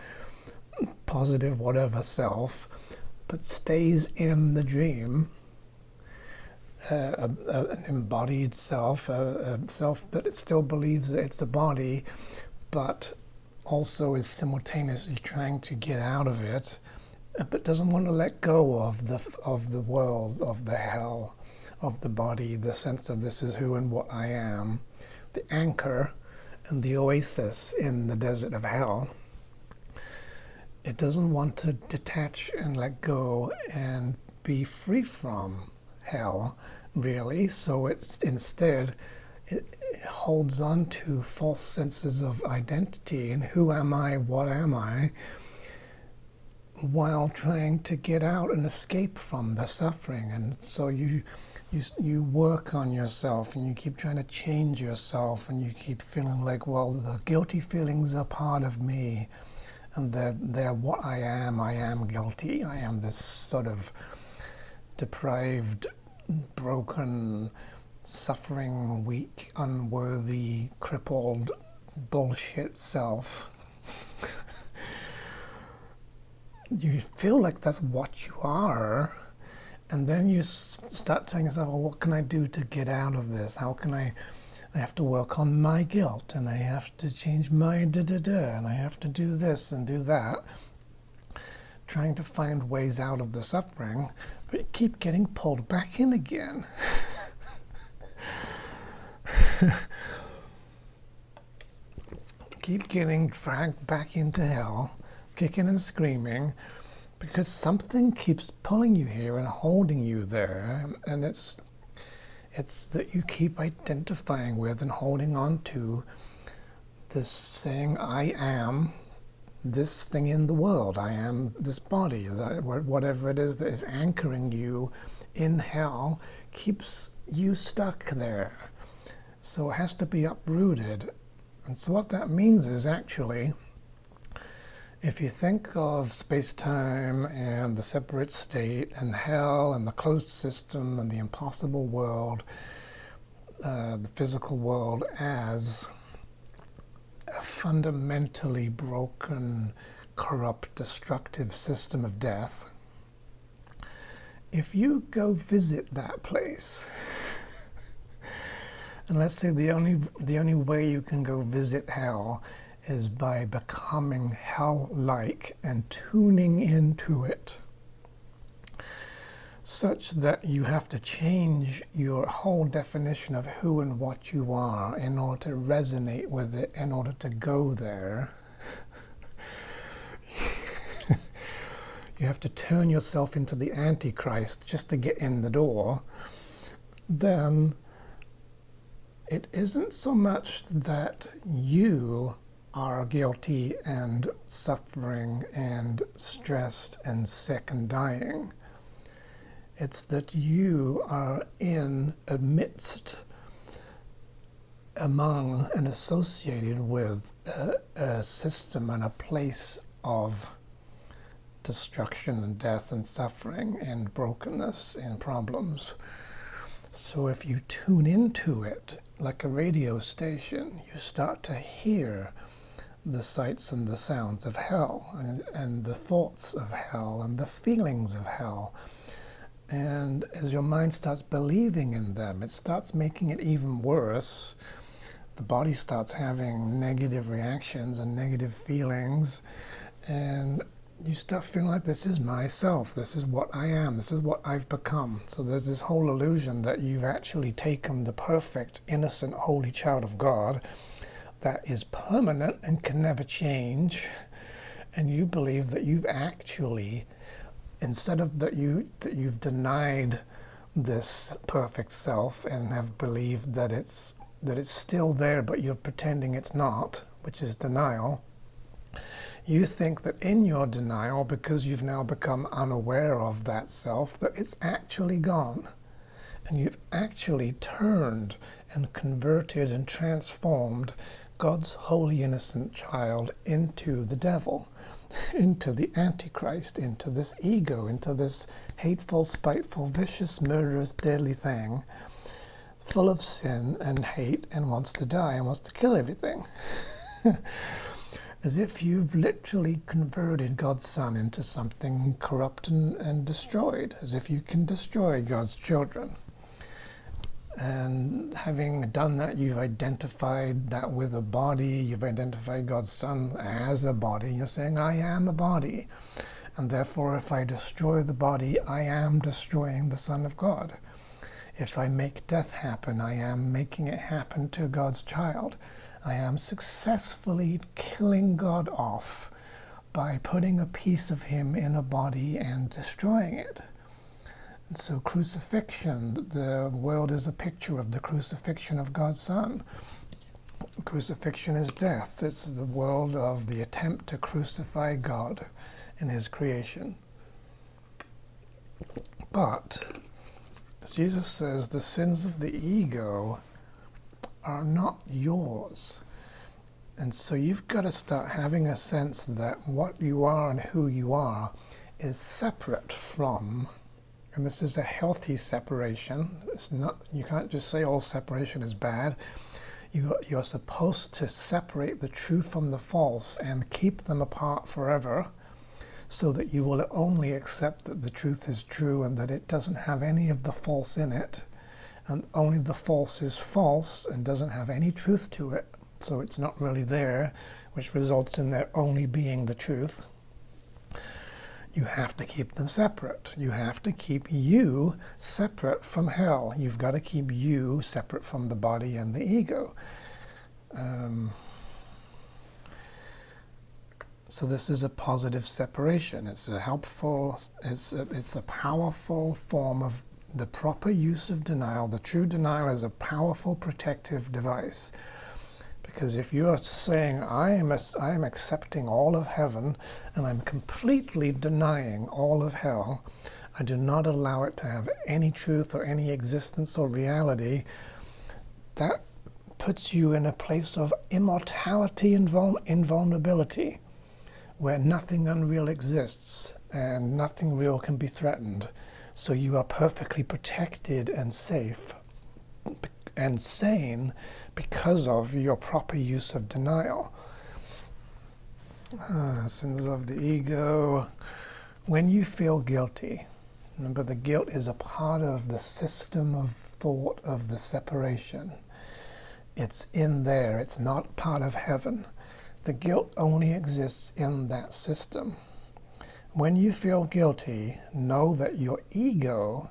positive, whatever self, but stays in the dream. An embodied self, a self that it still believes that it's a body, but also is simultaneously trying to get out of it, but doesn't want to let go of the world, of the hell, of the body, the sense of this is who and what I am, the anchor and the oasis in the desert of hell. It doesn't want to detach and let go and be free from hell, really. So it holds on to false senses of identity and who am I, what am I, while trying to get out and escape from the suffering. And so you work on yourself and you keep trying to change yourself, and you keep feeling like, well, the guilty feelings are part of me, and they're what I am guilty. I am this sort of deprived, broken, suffering, weak, unworthy, crippled, bullshit self. You feel like that's what you are, and then you start telling yourself, well, what can I do to get out of this? How can I have to work on my guilt, and I have to change my and I have to do this and do that, trying to find ways out of the suffering, but you keep getting pulled back in again. keep getting dragged back into hell, kicking and screaming, because something keeps pulling you here and holding you there, and it's that you keep identifying with and holding on to this saying, I am this thing in the world, I am this body, whatever it is that is anchoring you in hell keeps you stuck there. So it has to be uprooted. And so what that means is, actually, if you think of space-time and the separate state and hell and the closed system and the impossible world, the physical world, as a fundamentally broken, corrupt, destructive system of death, if you go visit that place, and let's say the only way you can go visit hell is by becoming hell-like and tuning into it, such that you have to change your whole definition of who and what you are in order to resonate with it, in order to go there. You have to turn yourself into the Antichrist just to get in the door. Then it isn't so much that you are guilty and suffering and stressed and sick and dying. It's that you are amidst, among, and associated with a system and a place of destruction and death and suffering and brokenness and problems. So if you tune into it like a radio station, you start to hear the sights and the sounds of hell, and the thoughts of hell and the feelings of hell. And as your mind starts believing in them, it starts making it even worse. The body starts having negative reactions and negative feelings, and you start feeling like, this is myself, this is what I am, this is what I've become. So there's this whole illusion that you've actually taken the perfect, innocent, holy child of God that is permanent and can never change, and you believe that you've actually, instead of that you've denied this perfect self and have believed that it's still there, but you're pretending it's not, which is denial. You think that in your denial, because you've now become unaware of that self, that it's actually gone. And you've actually turned and converted and transformed God's holy innocent child into the devil, into the Antichrist, into this ego, into this hateful, spiteful, vicious, murderous, deadly thing, full of sin and hate, and wants to die and wants to kill everything. As if you've literally converted God's Son into something corrupt and destroyed, as if you can destroy God's children. And having done that, you've identified that with a body, you've identified God's Son as a body. You're saying, I am a body, and therefore if I destroy the body, I am destroying the Son of God. If I make death happen, I am making it happen to God's child. I am successfully killing God off by putting a piece of him in a body and destroying it. And so crucifixion, the world is a picture of the crucifixion of God's Son. Crucifixion is death. It's the world of the attempt to crucify God in his creation. But, as Jesus says, the sins of the ego are not yours. And so you've got to start having a sense that what you are and who you are is separate from, and this is a healthy separation. It's not, you can't just say all separation is bad. You're supposed to separate the true from the false and keep them apart forever, so that you will only accept that the truth is true and that it doesn't have any of the false in it. And only the false is false and doesn't have any truth to it, so it's not really there, which results in there only being the truth. You have to keep them separate. You have to keep you separate from hell. You've got to keep you separate from the body and the ego. So this is a positive separation. It's a helpful, it's a powerful form of the proper use of denial. The true denial is a powerful protective device. Because if you are saying, I am accepting all of heaven and I'm completely denying all of hell, I do not allow it to have any truth or any existence or reality, that puts you in a place of immortality and invulnerability, where nothing unreal exists and nothing real can be threatened. So you are perfectly protected and safe and sane because of your proper use of denial. Sins of the ego. When you feel guilty, remember the guilt is a part of the system of thought of the separation. It's in there, it's not part of heaven. The guilt only exists in that system. When you feel guilty, know that your ego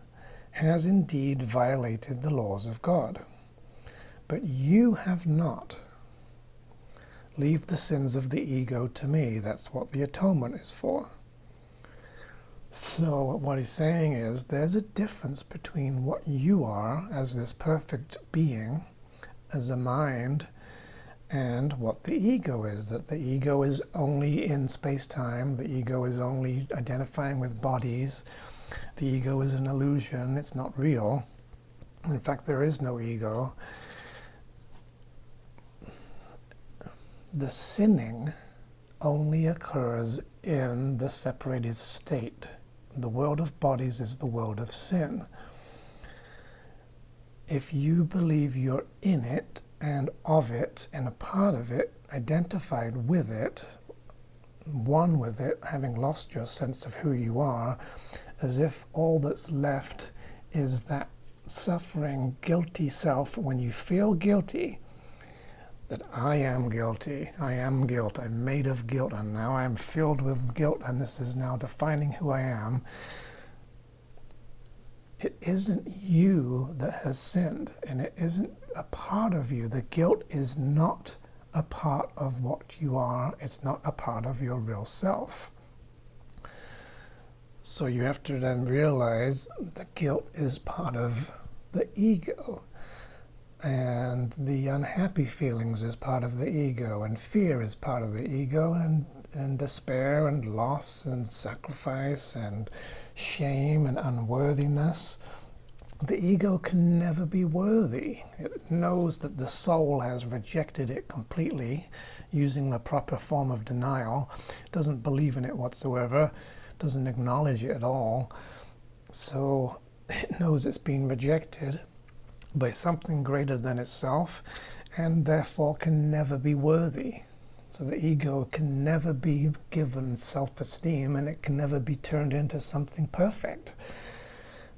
has indeed violated the laws of God. But you have not. Leave the sins of the ego to me. That's what the atonement is for. So what he's saying is there's a difference between what you are as this perfect being, as a mind, and what the ego is. That the ego is only in space-time. The ego is only identifying with bodies. The ego is an illusion. It's not real. In fact, there is no ego. The sinning only occurs in the separated state. The world of bodies is the world of sin. If you believe you're in it and of it and a part of it, identified with it, one with it, having lost your sense of who you are, as if all that's left is that suffering, guilty self. When you feel guilty, that I am guilty, I am guilt, I'm made of guilt, and now I'm filled with guilt, and this is now defining who I am. It isn't you that has sinned, and it isn't a part of you. The guilt is not a part of what you are. It's not a part of your real self. So you have to then realize the guilt is part of the ego. And the unhappy feelings is part of the ego, and fear is part of the ego, and despair and loss and sacrifice and shame and unworthiness. The ego can never be worthy. It knows that the soul has rejected it completely, using the proper form of denial. It doesn't believe in it whatsoever, doesn't acknowledge it at all. So it knows it's been rejected by something greater than itself, and therefore can never be worthy. So the ego can never be given self-esteem, and it can never be turned into something perfect.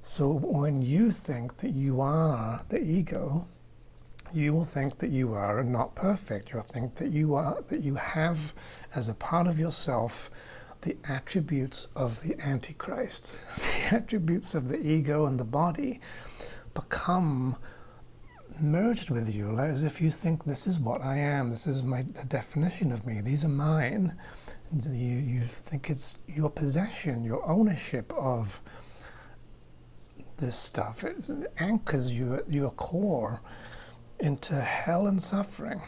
So when you think that you are the ego, you will think that you are not perfect. You'll think that you have as a part of yourself the attributes of the Antichrist. The attributes of the ego and the body become merged with you, as if you think this is what I am, this is the definition of me, these are mine. You think it's your possession, your ownership of this stuff. It anchors you at your core into hell and suffering.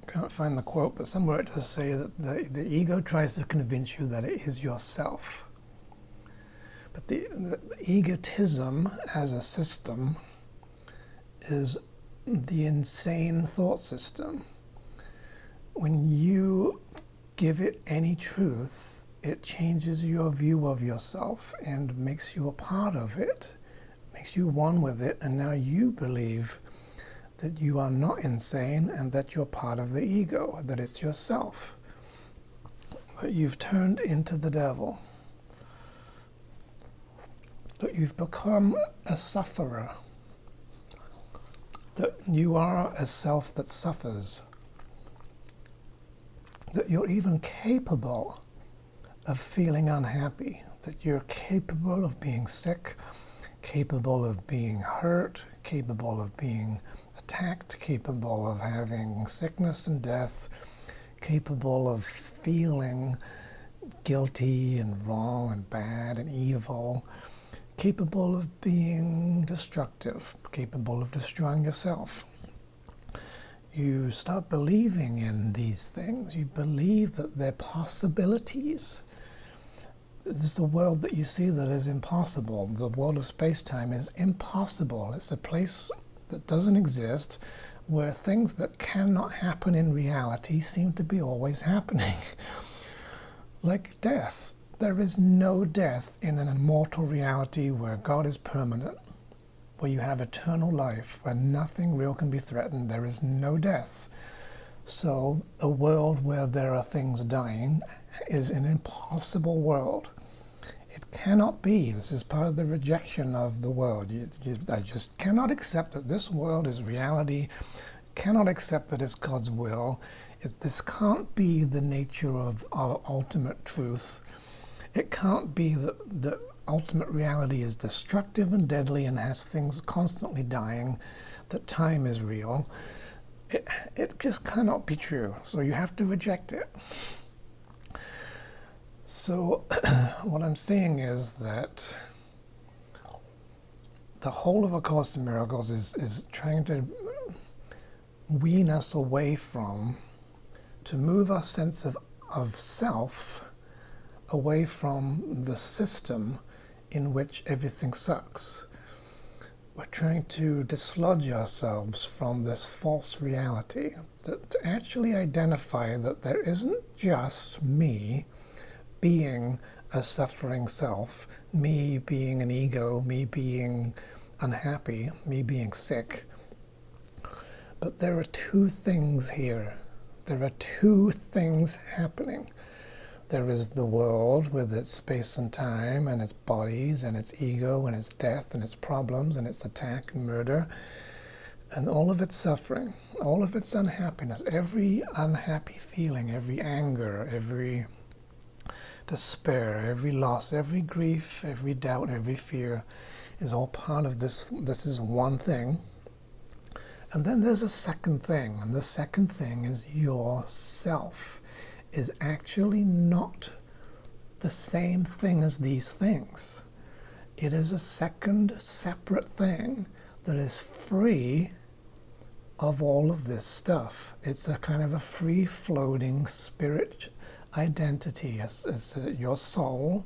Can't find the quote, but somewhere it does say that the ego tries to convince you that it is yourself. But the egotism as a system is the insane thought system. When you give it any truth, it changes your view of yourself and makes you a part of it, makes you one with it, and now you believe that you are not insane and that you're part of the ego, that it's yourself. But you've turned into the devil. That you've become a sufferer. that you are a self that suffers, that you're even capable of feeling unhappy, that you're capable of being sick, capable of being hurt, capable of being attacked, capable of having sickness and death, capable of feeling guilty and wrong and bad and evil, capable of being destructive, capable of destroying yourself. You start believing in these things. You believe that they're possibilities. This is the world that you see that is impossible. The world of space-time is impossible. It's a place that doesn't exist, where things that cannot happen in reality seem to be always happening. Like death. There is no death in an immortal reality where God is permanent, where you have eternal life, where nothing real can be threatened. There is no death. So a world where there are things dying is an impossible world. It cannot be. This is part of the rejection of the world. I just cannot accept that this world is reality, cannot accept that it's God's will. This can't be the nature of our ultimate truth. It can't be that the ultimate reality is destructive and deadly and has things constantly dying, that time is real. It just cannot be true. So you have to reject it. So what I'm saying is that the whole of A Course in Miracles is trying to wean us away from, to move our sense of self away from the system in which everything sucks. We're trying to dislodge ourselves from this false reality, to actually identify that there isn't just me being a suffering self, me being an ego, me being unhappy, me being sick. But there are two things here. There are two things happening. There is the world with its space and time and its bodies and its ego and its death and its problems and its attack and murder and all of its suffering, all of its unhappiness, every unhappy feeling, every anger, every despair, every loss, every grief, every doubt, every fear is all part of this. This is one thing. And then there's a second thing, and the second thing is yourself is actually not the same thing as these things. It is a second separate thing that is free of all of this stuff. It's a kind of a free-floating spirit identity. Your soul,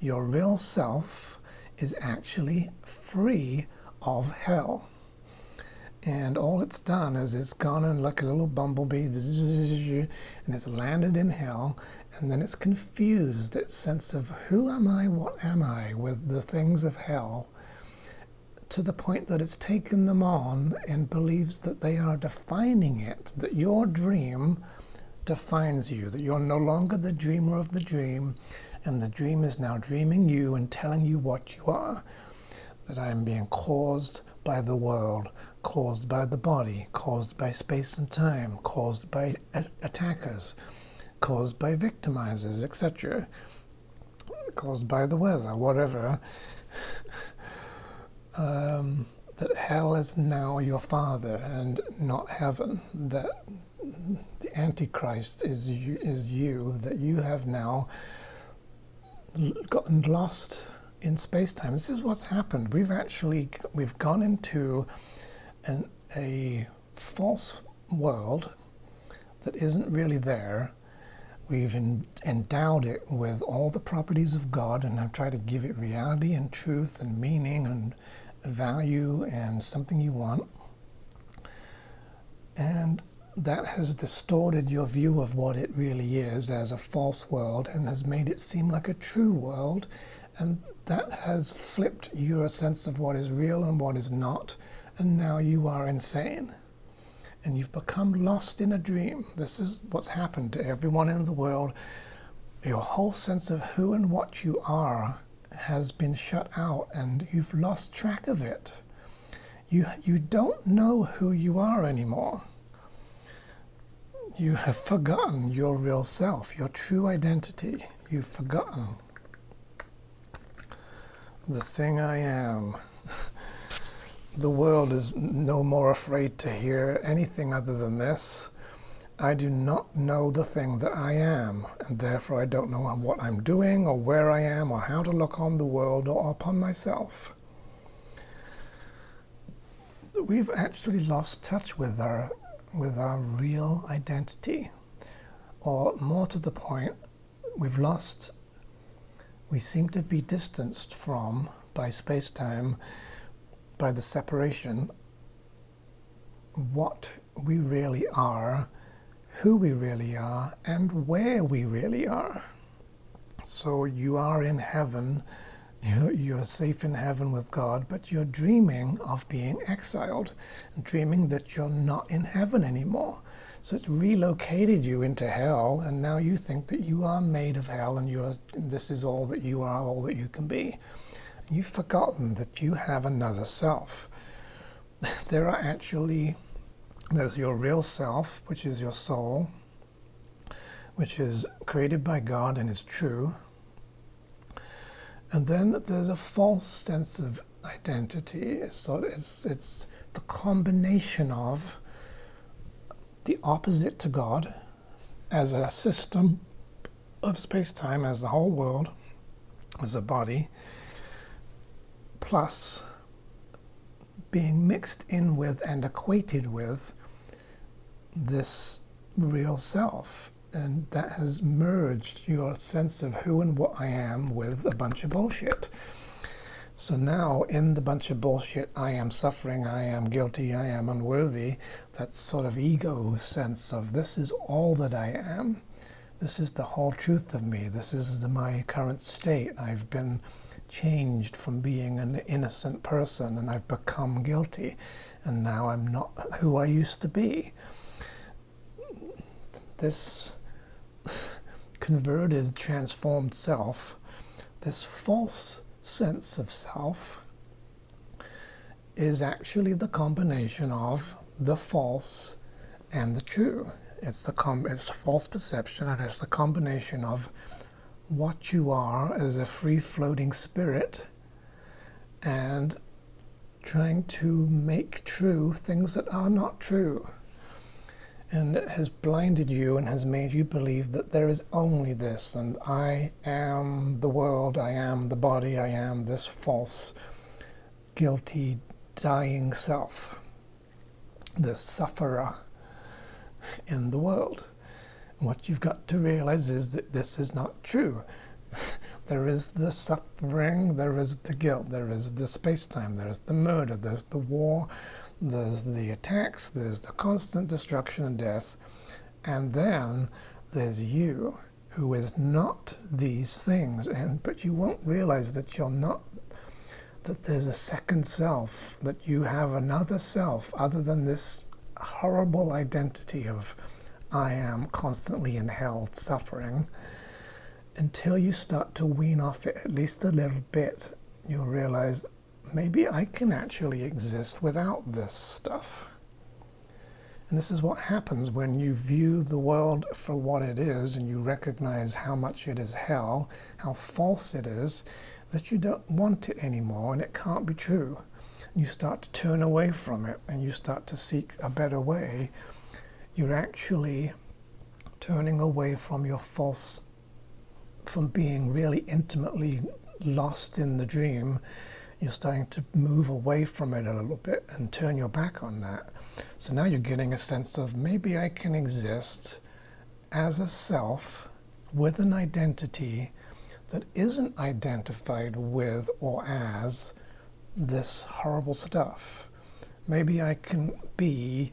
your real self, is actually free of hell. And all it's done is it's gone in like a little bumblebee, and it's landed in hell, and then it's confused its sense of who am I, what am I, with the things of hell, to the point that it's taken them on and believes that they are defining it, that your dream defines you, that you're no longer the dreamer of the dream, and the dream is now dreaming you and telling you what you are, that I am being caused by the world, caused by the body, caused by space and time, caused by attackers, caused by victimizers, etc., caused by the weather, whatever, that hell is now your father and not heaven, that the Antichrist is you, that you have now gotten lost in space-time. This is what's happened. We've gone into a false world that isn't really there. We've endowed it with all the properties of God and have tried to give it reality and truth and meaning and value and something you want. And that has distorted your view of what it really is as a false world and has made it seem like a true world. And that has flipped your sense of what is real and what is not. And now you are insane. And you've become lost in a dream. This is what's happened to everyone in the world. Your whole sense of who and what you are has been shut out, and you've lost track of it. You don't know who you are anymore. You have forgotten your real self, your true identity. You've forgotten the thing I am. The world is no more afraid to hear anything other than this. I do not know the thing that I am, and therefore I don't know what I'm doing, or where I am, or how to look on the world or upon myself. We've actually lost touch with our real identity, or more to the point, we seem to be distanced from, by space-time, by the separation, what we really are, who we really are, and where we really are. So you are in heaven, you're safe in heaven with God, but you're dreaming of being exiled, dreaming that you're not in heaven anymore. So it's relocated you into hell, and now you think that you are made of hell, and this is all that you are, all that you can be. You've forgotten that you have another self. There's your real self, which is your soul, which is created by God and is true. And then there's a false sense of identity. So it's the combination of the opposite to God as a system of space-time, as the whole world, as a body, plus being mixed in with and equated with this real self. And that has merged your sense of who and what I am with a bunch of bullshit. So now, in the bunch of bullshit, I am suffering, I am guilty, I am unworthy, that sort of ego sense of this is all that I am. This is the whole truth of me. This is my current state. I've been changed from being an innocent person, and I've become guilty. And now I'm not who I used to be. This converted, transformed self, this false sense of self, is actually the combination of the false and the true. It's false perception, and it's the combination of what you are as a free-floating spirit and trying to make true things that are not true. And it has blinded you and has made you believe that there is only this, and I am the world, I am the body, I am this false, guilty, dying self, this sufferer in the world. And what you've got to realize is that this is not true. There is the suffering, there is the guilt, there is the space-time, there is the murder, there's the war, there's the attacks, there's the constant destruction and death, and then there's you, who is not these things. But you won't realize that you're not, that there's a second self, that you have another self other than this horrible identity of I am constantly in hell suffering. Until you start to wean off it at least a little bit, you'll realize maybe I can actually exist without this stuff. And this is what happens when you view the world for what it is, and you recognize how much it is hell, how false it is, that you don't want it anymore, and it can't be true. And you start to turn away from it, and you start to seek a better way. You're actually turning away from your false, from being really intimately lost in the dream. You're starting to move away from it a little bit and turn your back on that. So now you're getting a sense of maybe I can exist as a self with an identity that isn't identified with or as this horrible stuff. Maybe I can be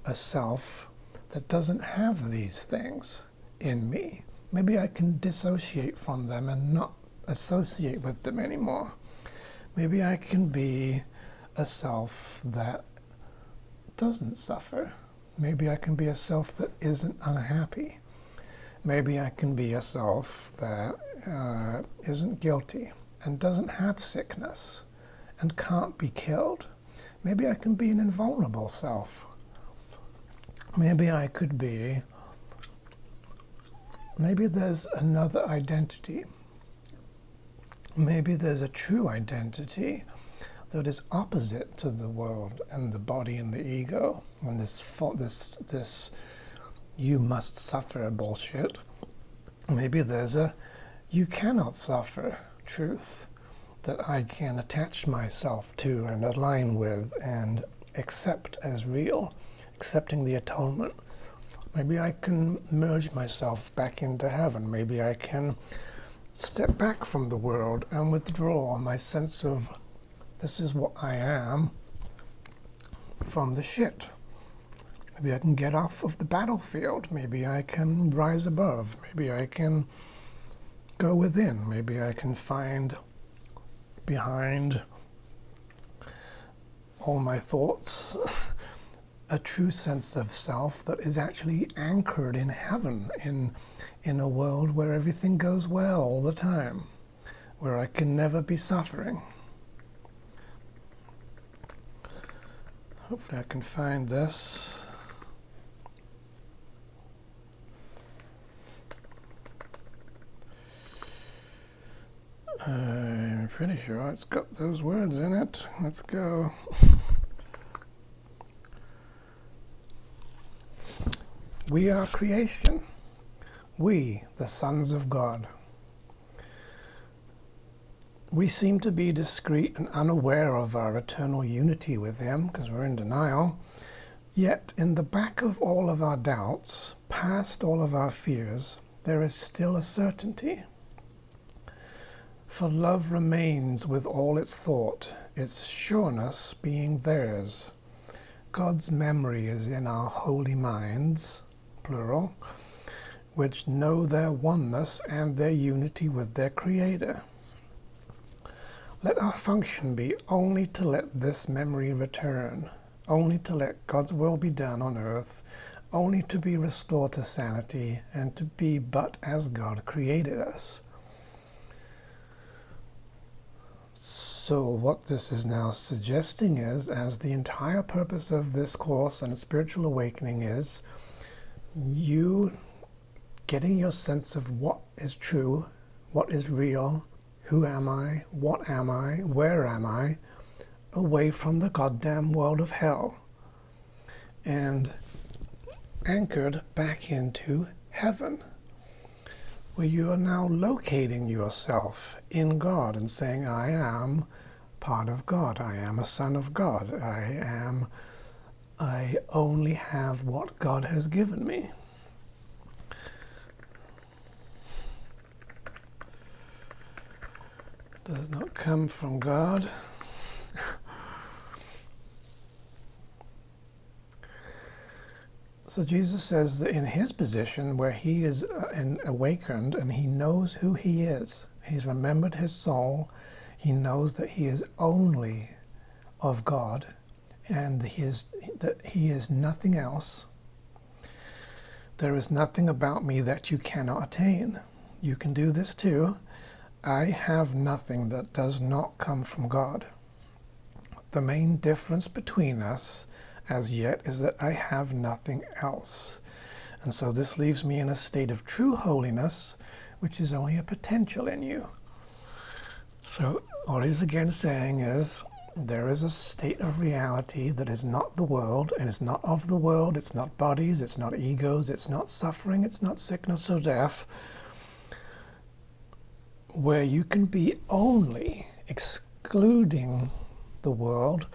a self that doesn't have these things in me. Maybe I can dissociate from them and not associate with them anymore. Maybe I can be a self that doesn't suffer. Maybe I can be a self that isn't unhappy. Maybe I can be a self that isn't guilty and doesn't have sickness and can't be killed. Maybe I can be an invulnerable self. Maybe I could be, maybe there's another identity. Maybe there's a true identity that is opposite to the world and the body and the ego and this you must suffer bullshit. Maybe there's a you cannot suffer truth that I can attach myself to and align with and accept as real, accepting the atonement. Maybe I can merge myself back into heaven. Maybe I can step back from the world and withdraw my sense of this is what I am from the shit. Maybe I can get off of the battlefield. Maybe I can rise above. Maybe I can go within. Maybe I can find behind all my thoughts a true sense of self that is actually anchored in heaven, in a world where everything goes well all the time, where I can never be suffering. Hopefully I can find this. I'm pretty sure it's got those words in it. Let's go. We are creation. We, the sons of God. We seem to be discreet and unaware of our eternal unity with Him because we're in denial. Yet in the back of all of our doubts, past all of our fears, there is still a certainty. For love remains with all its thought, its sureness being theirs. God's memory is in our holy minds, plural, which know their oneness and their unity with their Creator. Let our function be only to let this memory return, only to let God's will be done on earth, only to be restored to sanity, and to be but as God created us. So what this is now suggesting is, as the entire purpose of this course and spiritual awakening is, you getting your sense of what is true, what is real, who am I, what am I, where am I, away from the goddamn world of hell, and anchored back into heaven, where you are now locating yourself in God and saying, I am part of God, I am a son of God, I only have what God has given me. Does not come from God. So Jesus says that in his position, where he is awakened and he knows who he is, he's remembered his soul, he knows that he is only of God, and that he is nothing else. There is nothing about me that you cannot attain. You can do this too. I have nothing that does not come from God. The main difference between us as yet is that I have nothing else. And so this leaves me in a state of true holiness, which is only a potential in you. So what he's again saying is, there is a state of reality that is not the world, and is not of the world, it's not bodies, it's not egos, it's not suffering, it's not sickness or death, where you can be only excluding the world,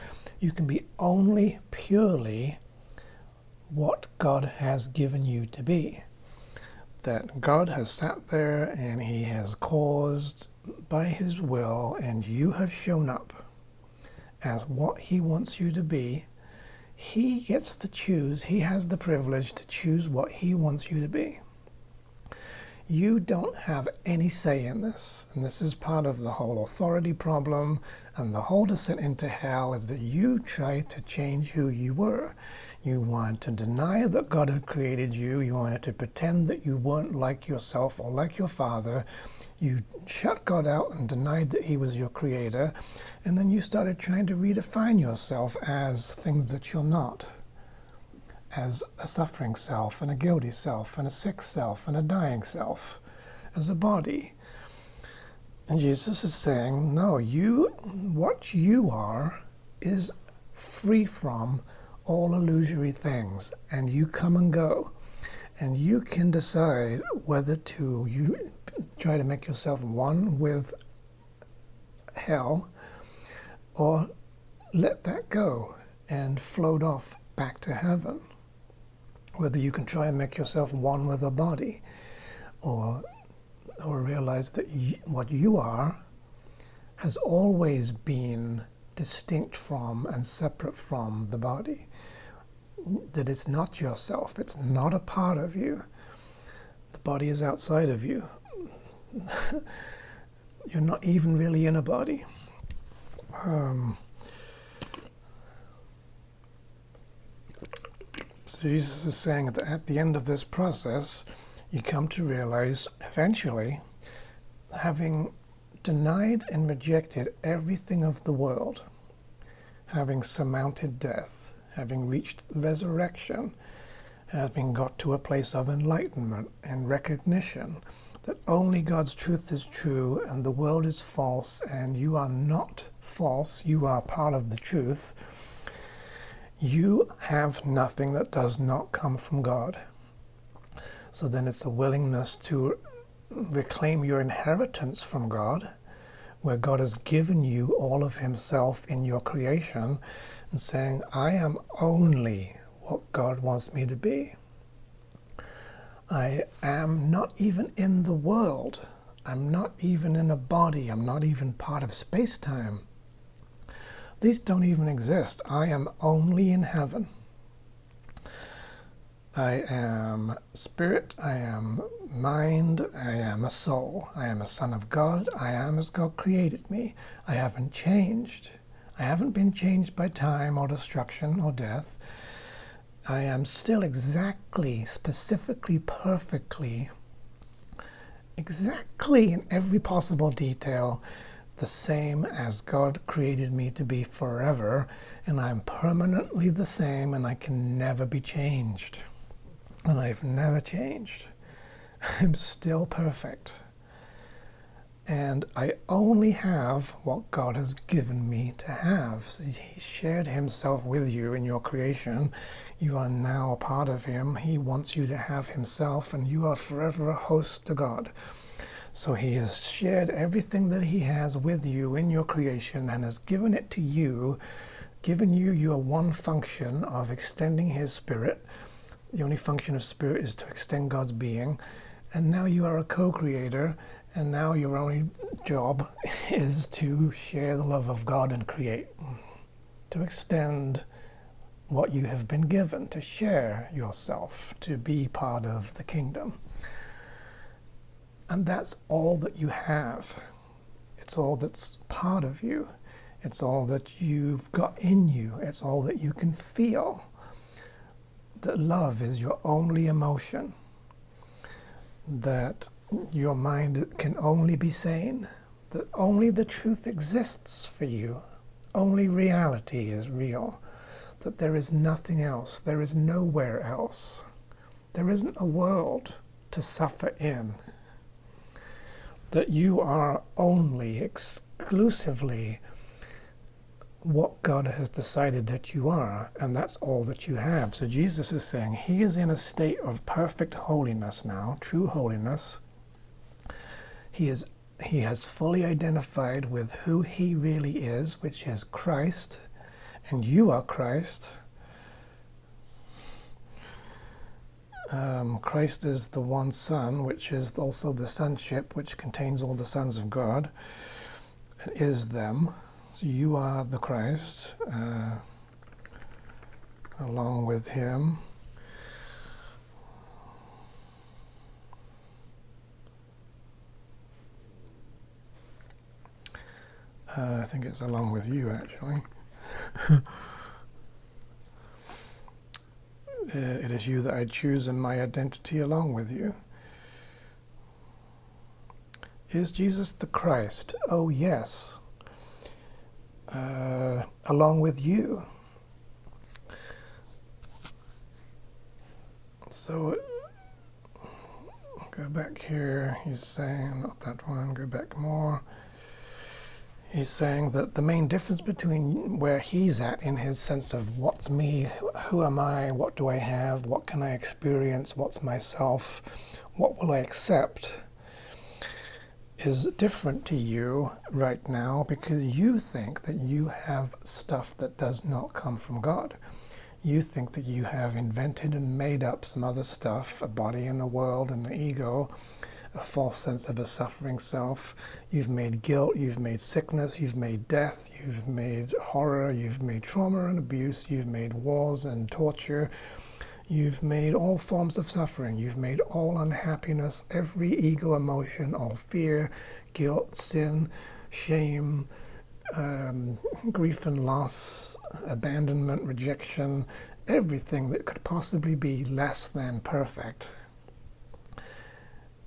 you can be only purely what God has given you to be. That God has sat there and he has caused by his will, and you have shown up as what he wants you to be. He gets to choose, he has the privilege to choose what he wants you to be. You don't have any say in this, and this is part of the whole authority problem, and the whole descent into hell is that you try to change who you were. You wanted to deny that God had created you. You wanted to pretend that you weren't like yourself or like your father. You shut God out and denied that he was your creator. And then you started trying to redefine yourself as things that you're not. As a suffering self, and a guilty self, and a sick self, and a dying self. As a body. And Jesus is saying, no, what you are is free from all illusory things, and you come and go, and you can decide whether to you try to make yourself one with hell, or let that go and float off back to heaven. Whether you can try and make yourself one with a body, or realize that what you are has always been distinct from and separate from the body. That it's not yourself, it's not a part of you. The body is outside of you. You're not even really in a body. So Jesus is saying that at the end of this process, you come to realize eventually, having denied and rejected everything of the world, having surmounted death, having reached resurrection, having got to a place of enlightenment and recognition that only God's truth is true and the world is false, and you are not false, you are part of the truth, you have nothing that does not come from God. So then it's a willingness to reclaim your inheritance from God, where God has given you all of himself in your creation, and saying, I am only what God wants me to be. I am not even in the world. I'm not even in a body. I'm not even part of space-time. These don't even exist. I am only in heaven. I am spirit, I am mind, I am a soul. I am a son of God. I am as God created me. I haven't changed. I haven't been changed by time or destruction or death. I am still exactly, specifically, perfectly, exactly in every possible detail, the same as God created me to be forever, and I'm permanently the same, and I can never be changed. And I've never changed. I'm still perfect. And I only have what God has given me to have. So he shared himself with you in your creation. You are now a part of him. He wants you to have himself, and you are forever a host to God. So he has shared everything that he has with you in your creation and has given it to you, given you your one function of extending his spirit. The only function of spirit is to extend God's being. And now you are a co-creator, and now your only job is to share the love of God and create, to extend what you have been given, to share yourself, to be part of the kingdom. And that's all that you have. It's all that's part of you. It's all that you've got in you. It's all that you can feel. That love is your only emotion. That your mind can only be sane. That only the truth exists for you. Only reality is real. That there is nothing else. There is nowhere else. There isn't a world to suffer in. That you are only, exclusively, what God has decided that you are, and that's all that you have. So Jesus is saying he is in a state of perfect holiness now, true holiness. He has fully identified with who he really is, which is Christ, and you are Christ. Christ is the one Son, which is also the sonship, which contains all the sons of God, and is them. So you are the Christ, along with him. I think it's along with you, actually. It is you that I choose in my identity along with you. Is Jesus the Christ? Oh, yes. Along with you. So, go back here. He's saying, not that one, go back more. He's saying that the main difference between where he's at in his sense of what's me, who am I, what do I have, what can I experience, what's myself, what will I accept, is different to you right now because you think that you have stuff that does not come from God. You think that you have invented and made up some other stuff, a body and a world and the ego, a false sense of a suffering self. You've made guilt, you've made sickness, you've made death, you've made horror, you've made trauma and abuse, you've made wars and torture, you've made all forms of suffering, you've made all unhappiness, every ego emotion, all fear, guilt, sin, shame, grief and loss, abandonment, rejection, everything that could possibly be less than perfect.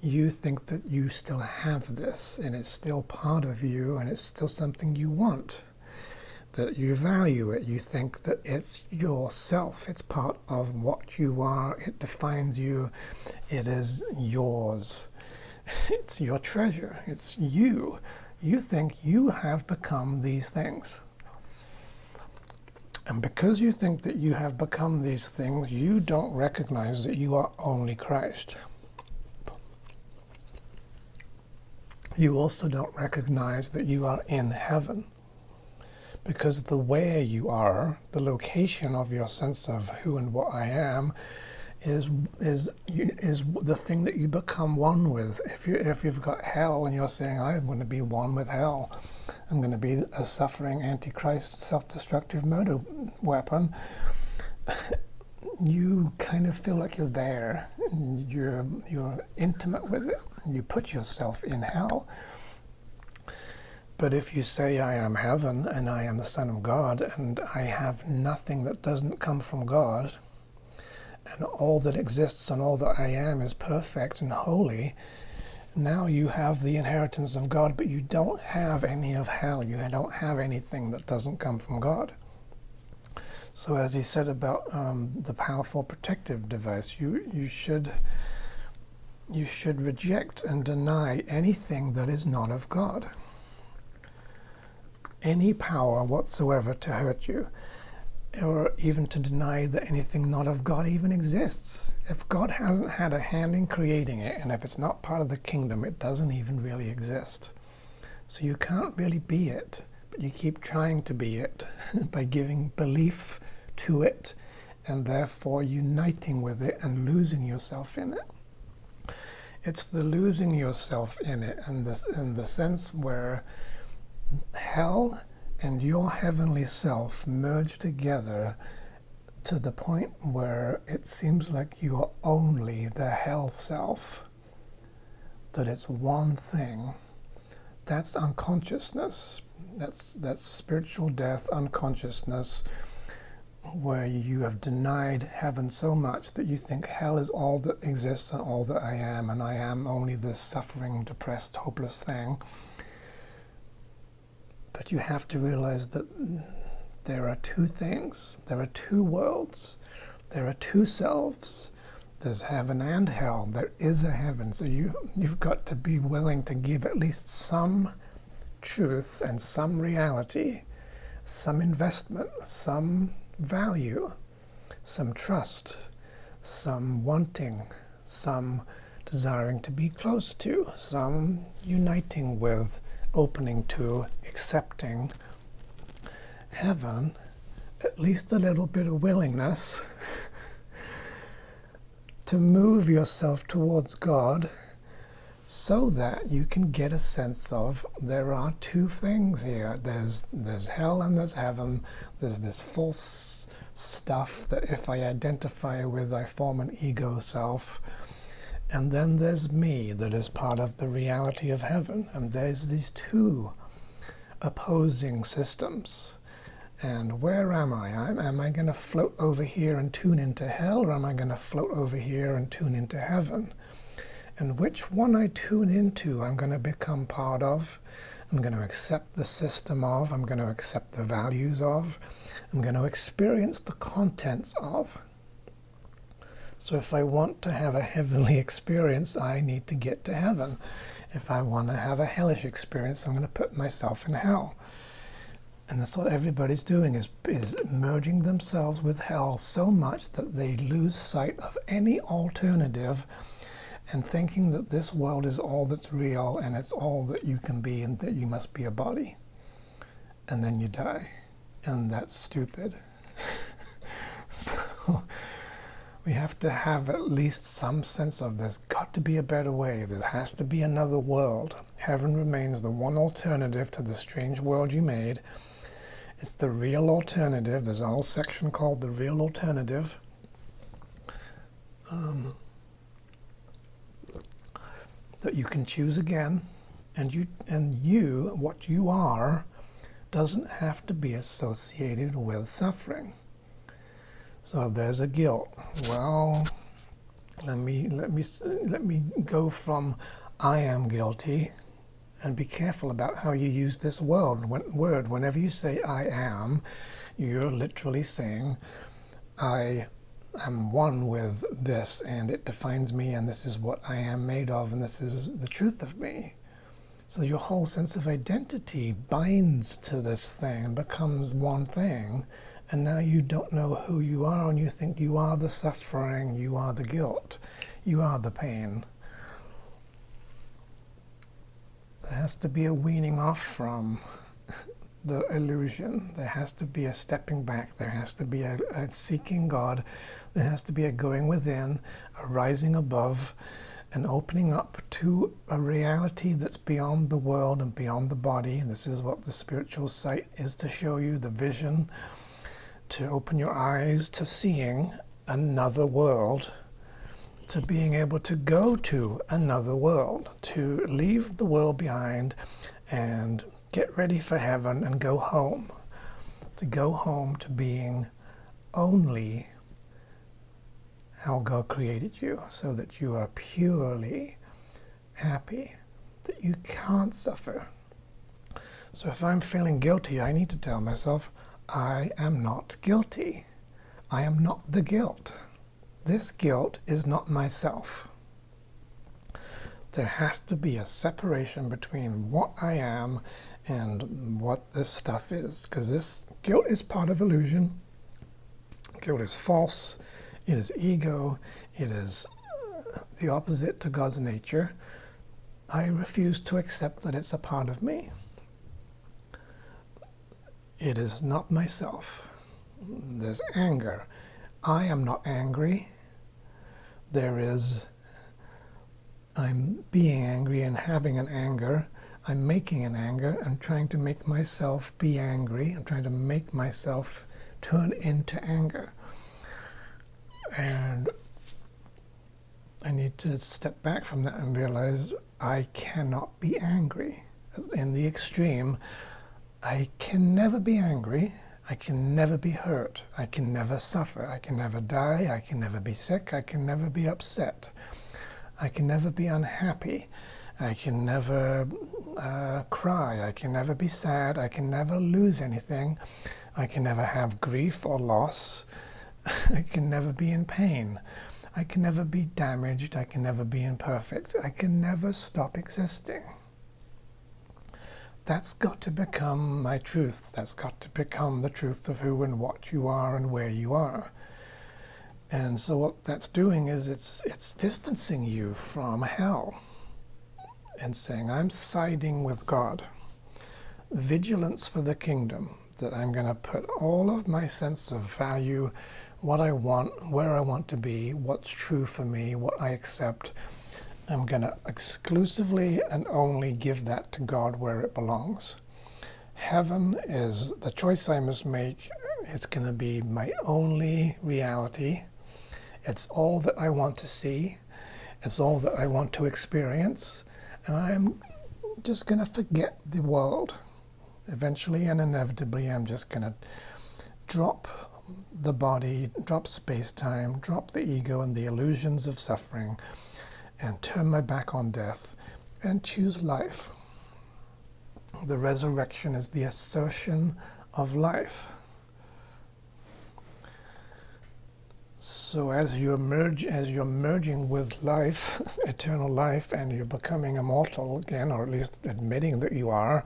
You think that you still have this, and it's still part of you, and it's still something you want, that you value it. You think that it's yourself, it's part of what you are, it defines you, it is yours, it's your treasure, it's you. You think you have become these things. And because you think that you have become these things, you don't recognize that you are only Christ. You also don't recognize that you are in heaven, because the where you are, the location of your sense of who and what I am, is the thing that you become one with. If you've got hell and you're saying, I'm going to be one with hell, I'm going to be a suffering antichrist, self-destructive murder weapon, you kind of feel like you're there. You're intimate with it. You put yourself in hell. But if you say, I am heaven and I am the Son of God and I have nothing that doesn't come from God, and all that exists and all that I am is perfect and holy, now you have the inheritance of God, but you don't have any of hell. You don't have anything that doesn't come from God. So as he said about the powerful protective device, you should reject and deny anything that is not of God. Any power whatsoever to hurt you, or even to deny that anything not of God even exists. If God hasn't had a hand in creating it, and if it's not part of the kingdom, it doesn't even really exist. So you can't really be it, but you keep trying to be it by giving belief to it, and therefore uniting with it and losing yourself in it. It's the losing yourself in it, and this in the sense where hell and your heavenly self merge together to the point where it seems like you are only the hell self, that it's one thing. That's unconsciousness. That's spiritual death, unconsciousness, where you have denied heaven so much that you think hell is all that exists and all that I am, and I am only this suffering, depressed, hopeless thing. But you have to realize that there are two things. There are two worlds. There are two selves. There's heaven and hell. There is a heaven. So you've got to be willing to give at least some truth and some reality, some investment, some value, some trust, some wanting, some desiring to be close to, some uniting with, opening to, accepting heaven, at least a little bit of willingness to move yourself towards God, so that you can get a sense of there are two things here. There's hell and there's heaven. There's this false stuff that if I identify with, I form an ego self. And then there's me, that is part of the reality of heaven. And there's these two opposing systems. And where am I? Am I going to float over here and tune into hell, or am I going to float over here and tune into heaven? And which one I tune into, I'm going to become part of. I'm going to accept the system of. I'm going to accept the values of. I'm going to experience the contents of. So if I want to have a heavenly experience, I need to get to heaven. If I want to have a hellish experience, I'm going to put myself in hell. And that's what everybody's doing, is merging themselves with hell so much that they lose sight of any alternative, and thinking that this world is all that's real and it's all that you can be, and that you must be a body. And then you die. And that's stupid. So we have to have at least some sense of there's got to be a better way. There has to be another world. Heaven remains the one alternative to the strange world you made. It's the real alternative. There's a whole section called The Real Alternative. That you can choose again, and you, what you are, doesn't have to be associated with suffering. So there's a guilt. Well, let me go from I am guilty, and be careful about how you use this word. Whenever you say I am, you're literally saying I am one with this, and it defines me, and this is what I am made of, and this is the truth of me. So your whole sense of identity binds to this thing and becomes one thing, and now you don't know who you are, and you think you are the suffering, you are the guilt, you are the pain. There has to be a weaning off from the illusion. There has to be a stepping back. There has to be a seeking God. There has to be a going within, a rising above, an opening up to a reality that's beyond the world and beyond the body. And this is what the spiritual sight is to show you, the vision, to open your eyes to seeing another world, to being able to go to another world, to leave the world behind and get ready for heaven and go home. To go home to being only how God created you, so that you are purely happy, that you can't suffer. So if I'm feeling guilty, I need to tell myself, I am not guilty. I am not the guilt. This guilt is not myself. There has to be a separation between what I am and what this stuff is, because this guilt is part of illusion. Guilt is false. It is ego. It is the opposite to God's nature. I refuse to accept that it's a part of me. It is not myself. There's anger. I am not angry. I'm being angry and having an anger. I'm making an anger. I'm trying to make myself be angry. I'm trying to make myself turn into anger. And I need to step back from that and realize I cannot be angry. In the extreme, I can never be angry. I can never be hurt. I can never suffer. I can never die. I can never be sick. I can never be upset. I can never be unhappy. I can never cry. I can never be sad. I can never lose anything. I can never have grief or loss. I can never be in pain. I can never be damaged. I can never be imperfect. I can never stop existing. That's got to become my truth. That's got to become the truth of who and what you are and where you are. And so what that's doing is it's distancing you from hell and saying, I'm siding with God. Vigilance for the kingdom, that I'm going to put all of my sense of value, what I want, where I want to be, what's true for me, what I accept, I'm going to exclusively and only give that to God where it belongs. Heaven is the choice I must make. It's going to be my only reality. It's all that I want to see. It's all that I want to experience. And I'm just going to forget the world. Eventually and inevitably, I'm just going to drop the body, drop space-time, drop the ego and the illusions of suffering, and turn my back on death and choose life. The resurrection is the assertion of life. So as you're merging with life, eternal life, and you're becoming immortal again, or at least admitting that you are,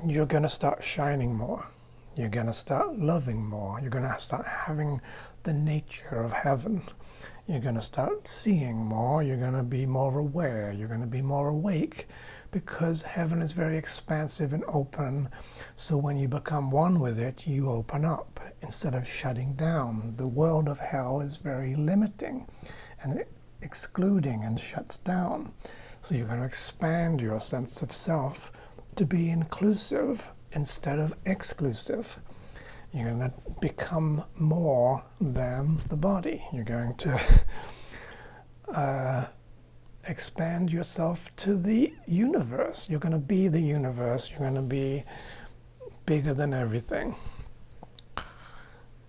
you're going to start shining more. You're going to start loving more. You're going to start having the nature of heaven. You're going to start seeing more. You're going to be more aware. You're going to be more awake, because heaven is very expansive and open. So when you become one with it, you open up instead of shutting down. The world of hell is very limiting and excluding and shuts down. So you're going to expand your sense of self to be inclusive instead of exclusive. You're going to become more than the body. You're going to expand yourself to the universe. You're going to be the universe. You're going to be bigger than everything.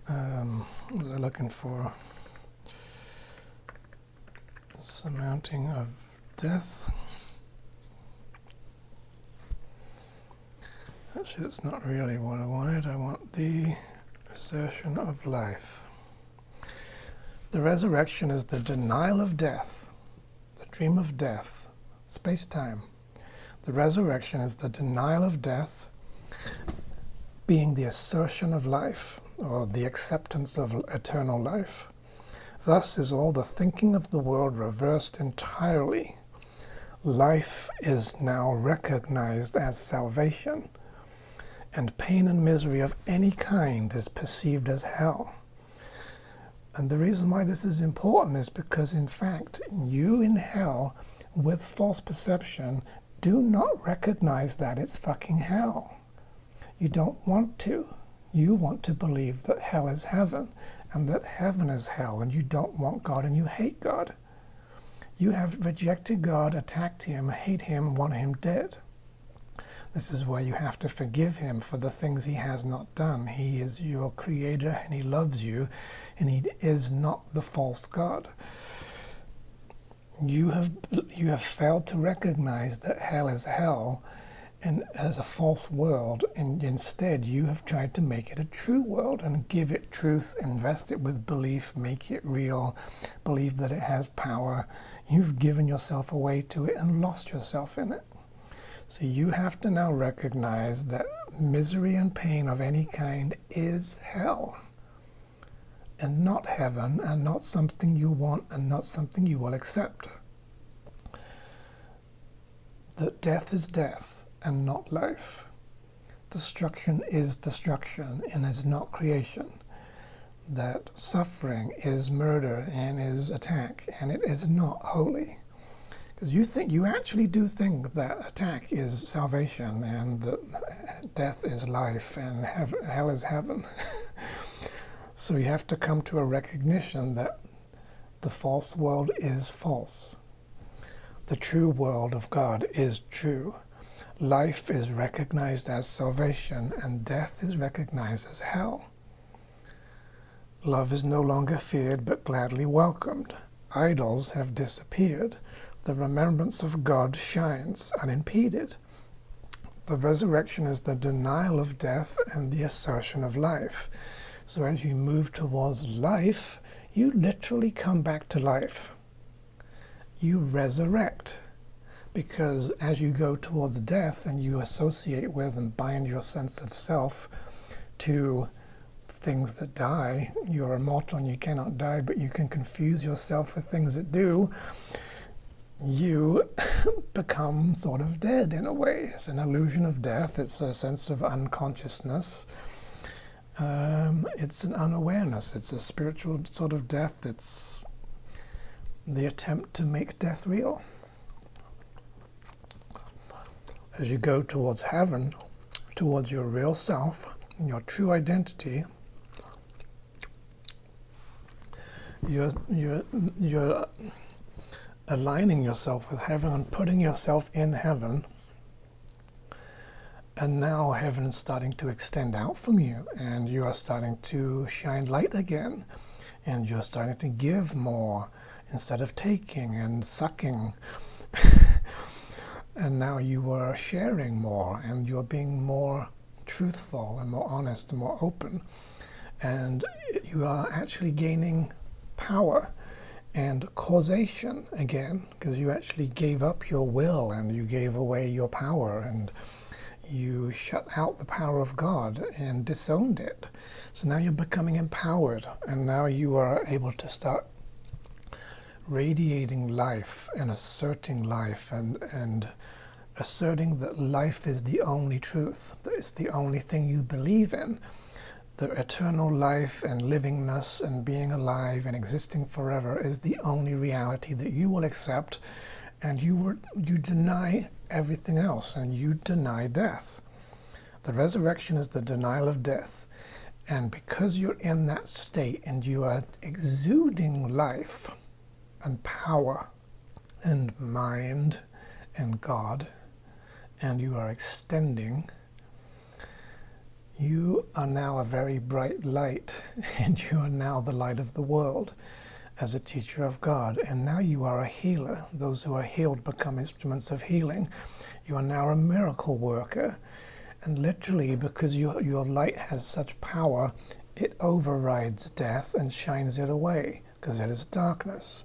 What was I looking for? Surmounting of death. Actually, that's not really what I wanted. I want the assertion of life. The resurrection is the denial of death, the dream of death, space-time. The resurrection is the denial of death, being the assertion of life, or the acceptance of eternal life. Thus is all the thinking of the world reversed entirely. Life is now recognized as salvation, and pain and misery of any kind is perceived as hell. And the reason why this is important is because, in fact, you in hell, with false perception, do not recognize that it's fucking hell. You don't want to. You want to believe that hell is heaven, and that heaven is hell, and you don't want God and you hate God. You have rejected God, attacked him, hate him, want him dead. This is why you have to forgive him for the things he has not done. He is your creator and he loves you, and he is not the false God. You have failed to recognize that hell is hell and as a false world, and instead you have tried to make it a true world and give it truth, invest it with belief, make it real, believe that it has power. You've given yourself away to it and lost yourself in it. So you have to now recognize that misery and pain of any kind is hell, and not heaven, and not something you want, and not something you will accept. That death is death and not life. Destruction is destruction and is not creation. That suffering is murder and is attack, and it is not holy. Because you actually do think that attack is salvation, and that death is life, and hell is heaven. So you have to come to a recognition that the false world is false. The true world of God is true. Life is recognized as salvation, and death is recognized as hell. Love is no longer feared, but gladly welcomed. Idols have disappeared. The remembrance of God shines unimpeded. The resurrection is the denial of death and the assertion of life. So as you move towards life, you literally come back to life. You resurrect. Because as you go towards death and you associate with and bind your sense of self to things that die, you're immortal and you cannot die, but you can confuse yourself with things that do, you become sort of dead in a way. It's an illusion of death. It's a sense of unconsciousness. It's an unawareness. It's a spiritual sort of death. It's the attempt to make death real. As you go towards heaven, towards your real self, your true identity, you're aligning yourself with heaven and putting yourself in heaven And now heaven is starting to extend out from you, and you are starting to shine light again, and you're starting to give more instead of taking and sucking. And now you are sharing more, and you're being more truthful and more honest and more open, and you are actually gaining power and causation again, because you actually gave up your will and you gave away your power, and you shut out the power of God and disowned it. So now you're becoming empowered, and now you are able to start radiating life and asserting life, and asserting that life is the only truth, that it's the only thing you believe in, that eternal life and livingness and being alive and existing forever is the only reality that you will accept, and you deny everything else, and you deny death. The resurrection is the denial of death. And because you're in that state and you are exuding life and power and mind and God, and you are extending, you are now a very bright light, and you are now the light of the world as a teacher of God. And now you are a healer. Those who are healed become instruments of healing. You are now a miracle worker. And literally, because your light has such power, it overrides death and shines it away, because it is darkness.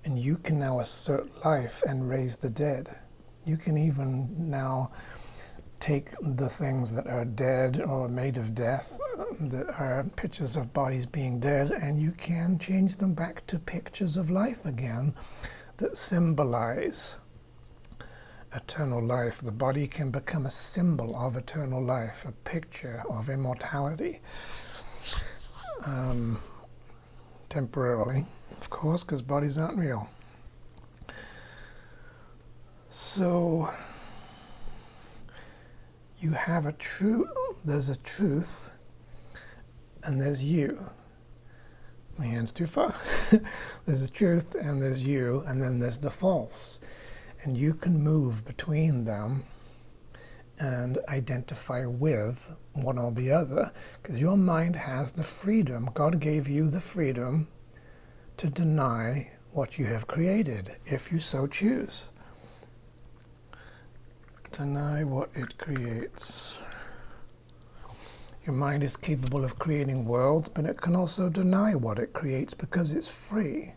And you can now assert life and raise the dead. You can even now take the things that are dead or made of death, that are pictures of bodies being dead, and you can change them back to pictures of life again that symbolize eternal life. The body can become a symbol of eternal life, a picture of immortality. Temporarily, of course, because bodies aren't real. So you have there's a truth, and there's you. My hand's too far. There's a truth, and there's you, and then there's the false. And you can move between them and identify with one or the other, because your mind has the freedom. God gave you the freedom to deny what you have created, if you so choose. Deny what it creates. Your mind is capable of creating worlds, but it can also deny what it creates because it's free.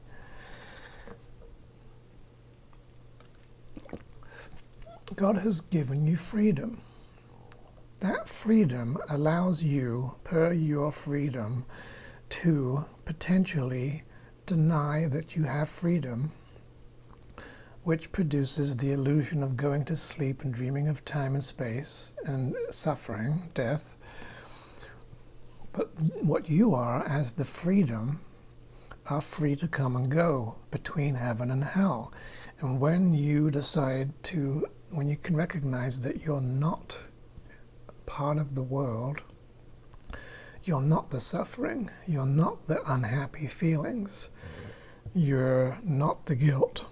God has given you freedom. That freedom allows you, per your freedom, to potentially deny that you have freedom, which produces the illusion of going to sleep and dreaming of time and space and suffering, death. But what you are, as the freedom, are free to come and go between heaven and hell. And when you decide to, when you can recognize that you're not part of the world, you're not the suffering, you're not the unhappy feelings, you're not the guilt,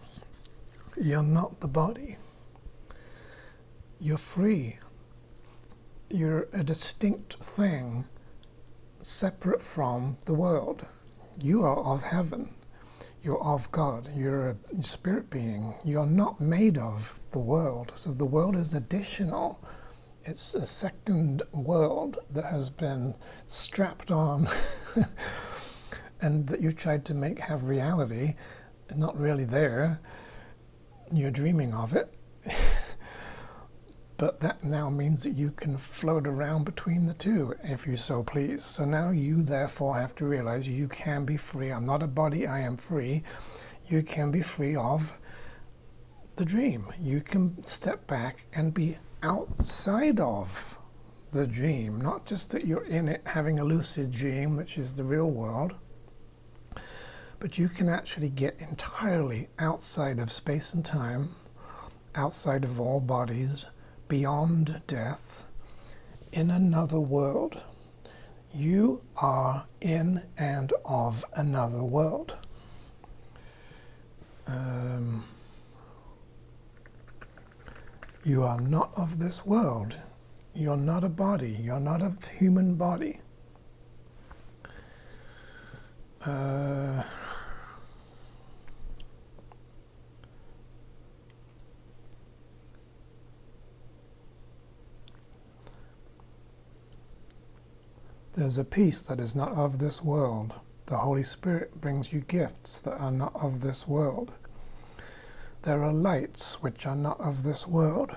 you're not the body, you're free, you're a distinct thing separate from the world. You are of heaven, you're of God, you're a spirit being, you're not made of the world. So the world is additional. It's a second world that has been strapped on and that you tried to make have reality. It's not really there. You're dreaming of it. But that now means that you can float around between the two, if you so please. So now you therefore have to realize you can be free. I'm not a body, I am free. You can be free of the dream. You can step back and be outside of the dream. Not just that you're in it having a lucid dream, which is the real world, but you can actually get entirely outside of space and time, outside of all bodies, beyond death, in another world. You are in and of another world. You are not of this world. You're not a body. You're not a human body. There's a peace that is not of this world. The Holy Spirit brings you gifts that are not of this world. There are lights which are not of this world.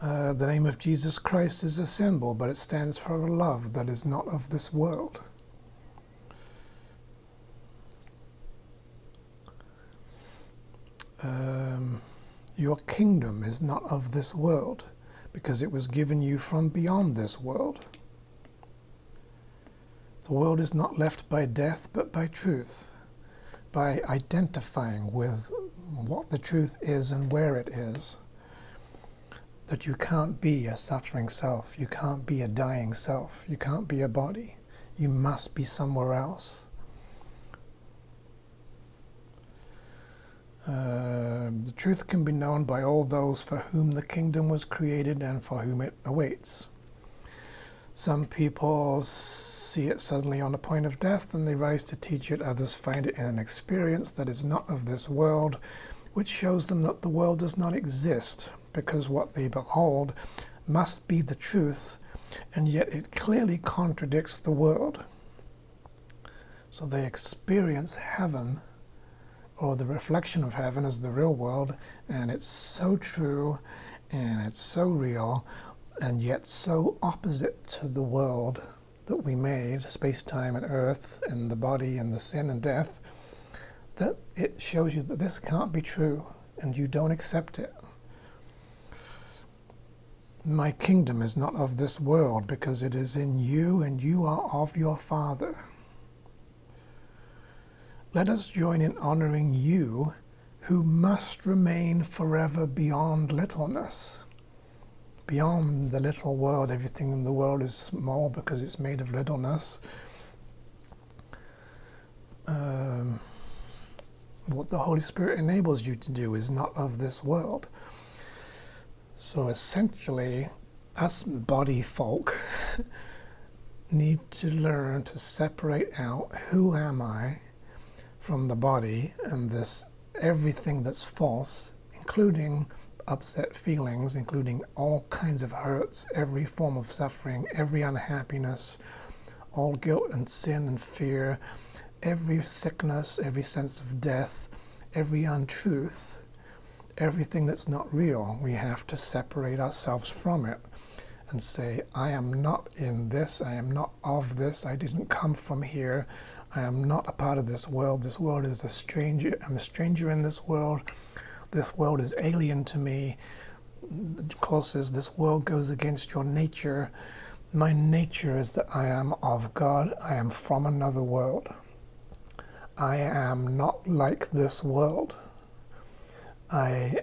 The name of Jesus Christ is a symbol, but it stands for a love that is not of this world. Your kingdom is not of this world, because it was given you from beyond this world. The world is not left by death, but by truth, by identifying with what the truth is and where it is. That you can't be a suffering self, you can't be a dying self, you can't be a body. You must be somewhere else. The truth can be known by all those for whom the kingdom was created and for whom it awaits. Some people see it suddenly on the point of death and they rise to teach it. Others find it in an experience that is not of this world, which shows them that the world does not exist, because what they behold must be the truth, and yet it clearly contradicts the world. So they experience heaven, or the reflection of heaven, as the real world, and it's so true, and it's so real, and yet so opposite to the world that we made, space-time and earth, and the body, and the sin and death, that it shows you that this can't be true, and you don't accept it. My kingdom is not of this world, because it is in you, and you are of your Father. Let us join in honoring you, who must remain forever beyond littleness. Beyond the little world, everything in the world is small because it's made of littleness. What the Holy Spirit enables you to do is not of this world. So essentially, us body folk need to learn to separate out who am I from the body and this everything that's false, including upset feelings, including all kinds of hurts, every form of suffering, every unhappiness, all guilt and sin and fear, every sickness, every sense of death, every untruth, everything that's not real. We have to separate ourselves from it and say, I am not in this, I am not of this, I didn't come from here, I am not a part of this world is a stranger, I'm a stranger in this world is alien to me. Paul says this world goes against your nature. My nature is that I am of God, I am from another world. I am not like this world. I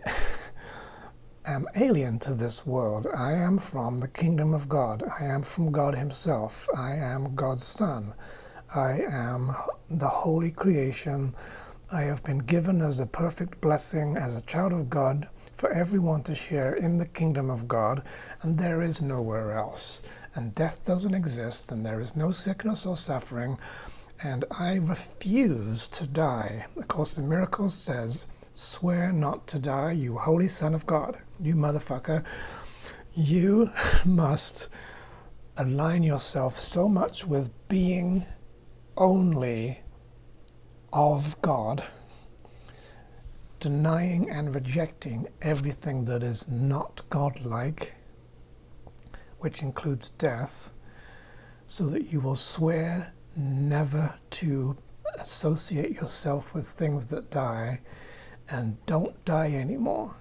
am alien to this world. I am from the kingdom of God. I am from God himself. I am God's son. I am the holy creation. I have been given as a perfect blessing as a child of God for everyone to share in the kingdom of God, and there is nowhere else. And death doesn't exist, and there is no sickness or suffering, and I refuse to die. Of course, the miracle says, swear not to die, you holy son of God. You motherfucker. You must align yourself so much with being only of God, denying and rejecting everything that is not godlike, which includes death, so that you will swear never to associate yourself with things that die, and don't die anymore.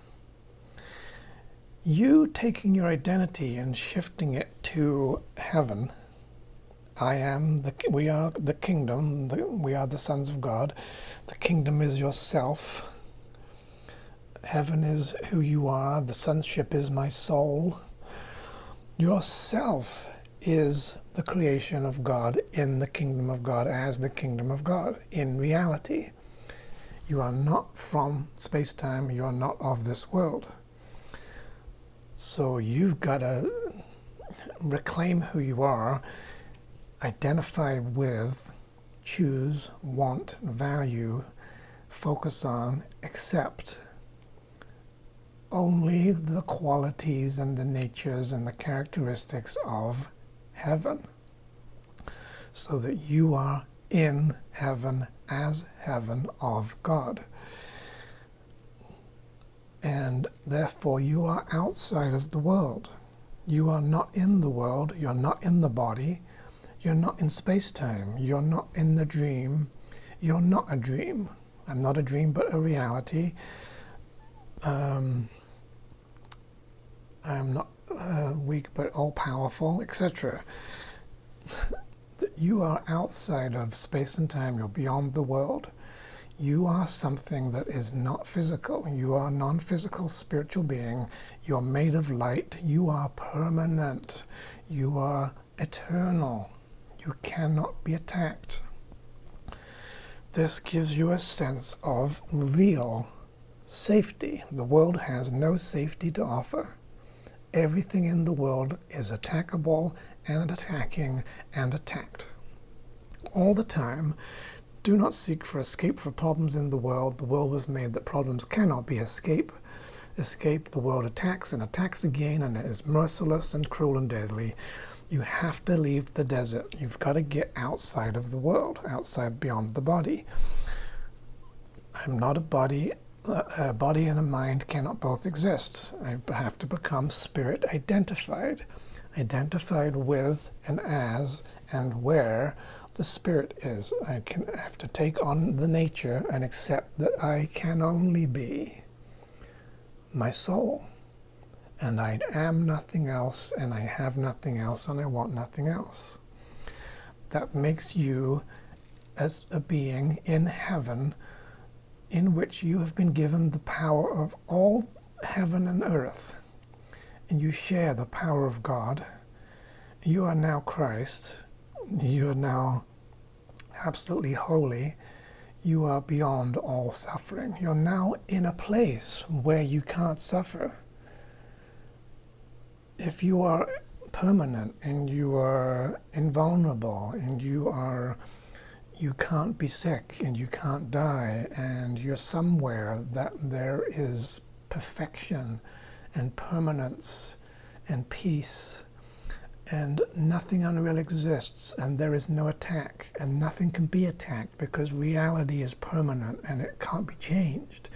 You taking your identity and shifting it to heaven, we are the kingdom, we are the sons of God, the kingdom is yourself, heaven is who you are, the sonship is my soul. Yourself is the creation of God in the kingdom of God, as the kingdom of God in reality. You are not from space-time, you are not of this world. So you've got to reclaim who you are, identify with, choose, want, value, focus on, accept only the qualities and the natures and the characteristics of heaven, so that you are in heaven as heaven of God. And therefore you are outside of the world. You are not in the world, you're not in the body, you're not in space-time, you're not in the dream, you're not a dream. I'm not a dream but a reality. I'm not weak but all-powerful, etc. You are outside of space and time, you're beyond the world. You are something that is not physical. You are a non-physical spiritual being. You're made of light. You are permanent. You are eternal. You cannot be attacked. This gives you a sense of real safety. The world has no safety to offer. Everything in the world is attackable and attacking and attacked. All the time. Do not seek for escape for problems in the world. The world was made that problems cannot be escaped. The world attacks and attacks again, and it is merciless and cruel and deadly. You have to leave the desert. You've got to get outside of the world, outside beyond the body. I'm not a body. A body and a mind cannot both exist. I have to become spirit identified with and as and where the spirit is. I have to take on the nature and accept that I can only be my soul, and I am nothing else, and I have nothing else, and I want nothing else. That makes you as a being in heaven, in which you have been given the power of all heaven and earth, and you share the power of God. You are now Christ. You are now absolutely holy. You are beyond all suffering. You're now in a place where you can't suffer. If you are permanent and you are invulnerable and you can't be sick and you can't die, and you're somewhere that there is perfection and permanence and peace, and nothing unreal exists, and there is no attack, and nothing can be attacked, because reality is permanent and it can't be changed.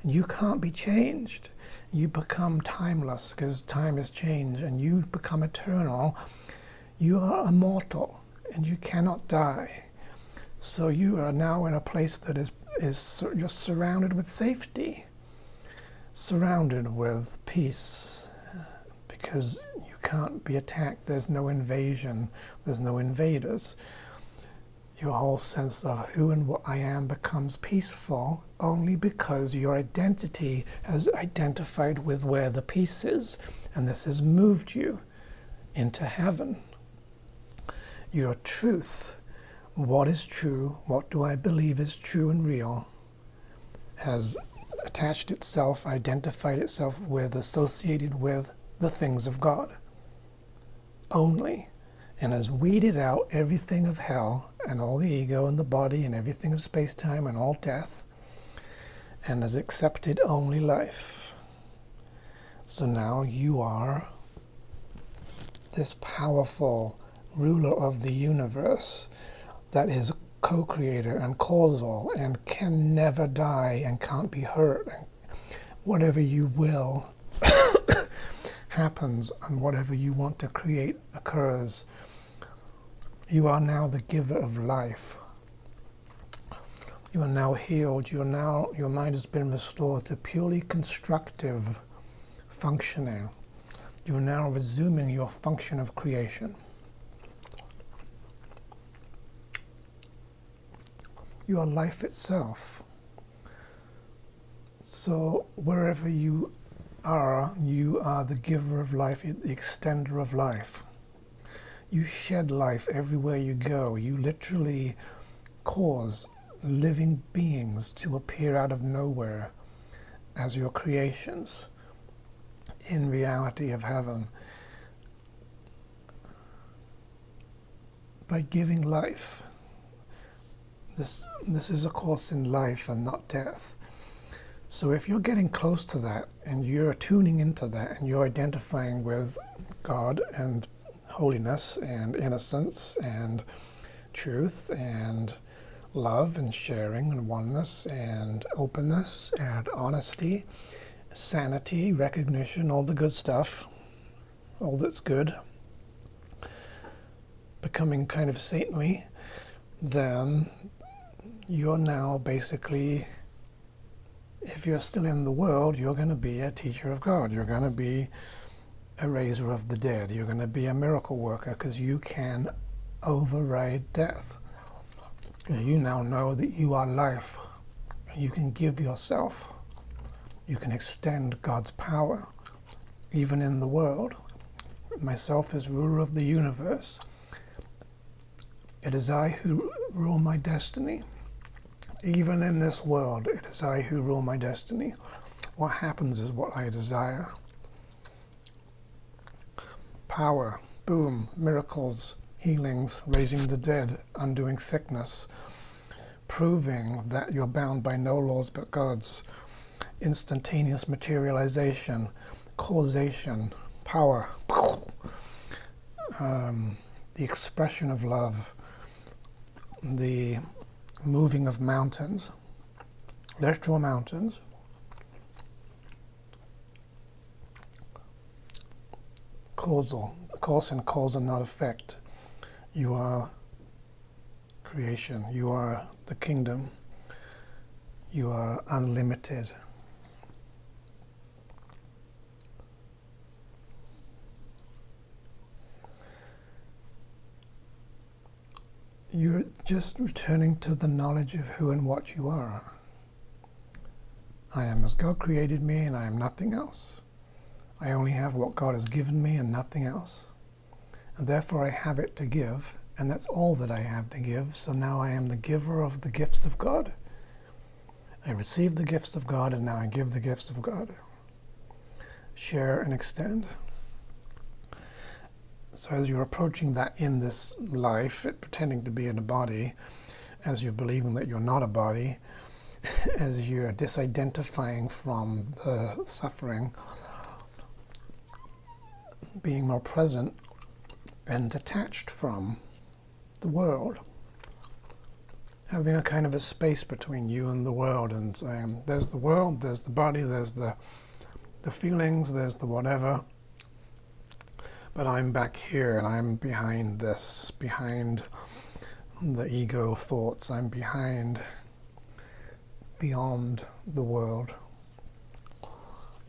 And you can't be changed. You become timeless, because time is change, and you become eternal. You are immortal, and you cannot die. So you are now in a place that is just surrounded with safety, surrounded with peace, because you can't be attacked. There's no invasion. There's no invaders. Your whole sense of who and what I am becomes peaceful only because your identity has identified with where the peace is, and this has moved you into heaven. Your truth, what is true, what do I believe is true and real, has attached itself, identified itself with, associated with the things of God only, and has weeded out everything of hell and all the ego and the body and everything of space-time and all death, and has accepted only life. So now you are this powerful ruler of the universe that is co-creator and causal and can never die and can't be hurt. And whatever you will happens, and whatever you want to create occurs. You are now the giver of life. You are now healed. Your mind has been restored to purely constructive functioning. You are now resuming your function of creation. You are life itself. So wherever you are the giver of life, the extender of life. You shed life everywhere you go. You literally cause living beings to appear out of nowhere as your creations. in reality of heaven by giving life. This is a course in life and not death. So if you're getting close to that and you're tuning into that and you're identifying with God and holiness and innocence and truth and love and sharing and oneness and openness and honesty, sanity, recognition, all the good stuff, all that's good, becoming kind of saintly, then you're now basically, if you're still in the world, you're going to be a teacher of God. You're going to be a raiser of the dead. You're going to be a miracle worker because you can override death. You now know that you are life. You can give yourself. You can extend God's power even in the world. Myself is ruler of the universe. It is I who rule my destiny. Even in this world, it is I who rule my destiny. What happens is what I desire. Power, boom, miracles, healings, raising the dead, undoing sickness, proving that you're bound by no laws but God's, instantaneous materialization, causation, power, the expression of love, the moving of mountains, literal mountains, causal, cause and cause and not effect. You are creation, you are the kingdom, you are unlimited. You're just returning to the knowledge of who and what you are. I am as God created me, and I am nothing else. I only have what God has given me and nothing else. And therefore I have it to give, and that's all that I have to give. So now I am the giver of the gifts of God. I receive the gifts of God, and now I give the gifts of God. Share and extend. So as you're approaching that in this life, pretending to be in a body, as you're believing that you're not a body, as you're disidentifying from the suffering, being more present and detached from the world, having a kind of a space between you and the world, and saying, there's the world, there's the body, there's the feelings, there's the whatever, but I'm back here and I'm behind this, behind the ego thoughts. I'm beyond the world.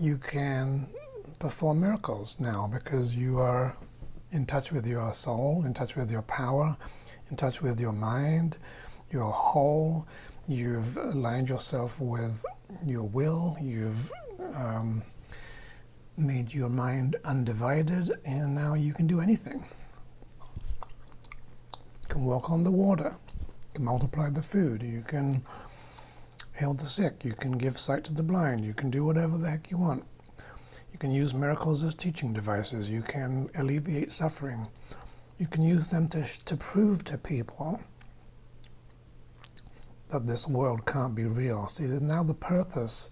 You can perform miracles now because you are in touch with your soul, in touch with your power, in touch with your mind. You're whole. You've aligned yourself with your will. You've made your mind undivided, and now you can do anything. You can walk on the water. You can multiply the food. You can heal the sick. You can give sight to the blind. You can do whatever the heck you want. You can use miracles as teaching devices. You can alleviate suffering. You can use them to prove to people that this world can't be real. See, now the purpose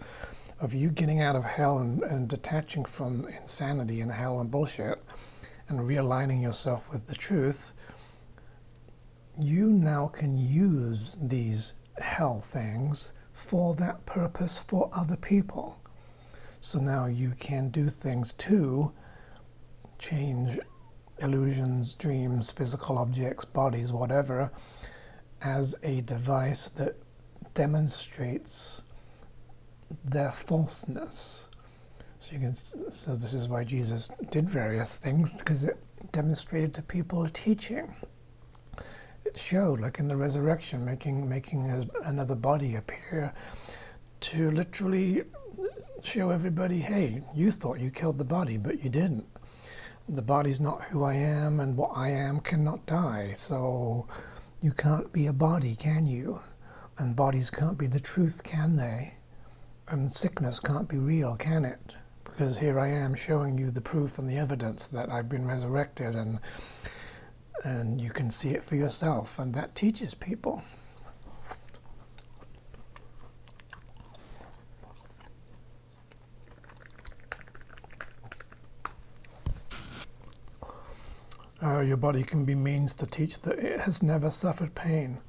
of you getting out of hell and detaching from insanity and hell and bullshit and realigning yourself with the truth, you now can use these hell things for that purpose for other people. So now you can do things to change illusions, dreams, physical objects, bodies, whatever, as a device that demonstrates their falseness. So this is why Jesus did various things, because it demonstrated to people a teaching. It showed, like in the resurrection, making another body appear to literally show everybody, hey, you thought you killed the body, but you didn't. The body's not who I am, and what I am cannot die. So you can't be a body, can you? And bodies can't be the truth, can they? And sickness can't be real, can it? because here I am showing you the proof and the evidence that I've been resurrected, and you can see it for yourself, and that teaches people. Your body can be means to teach that it has never suffered pain,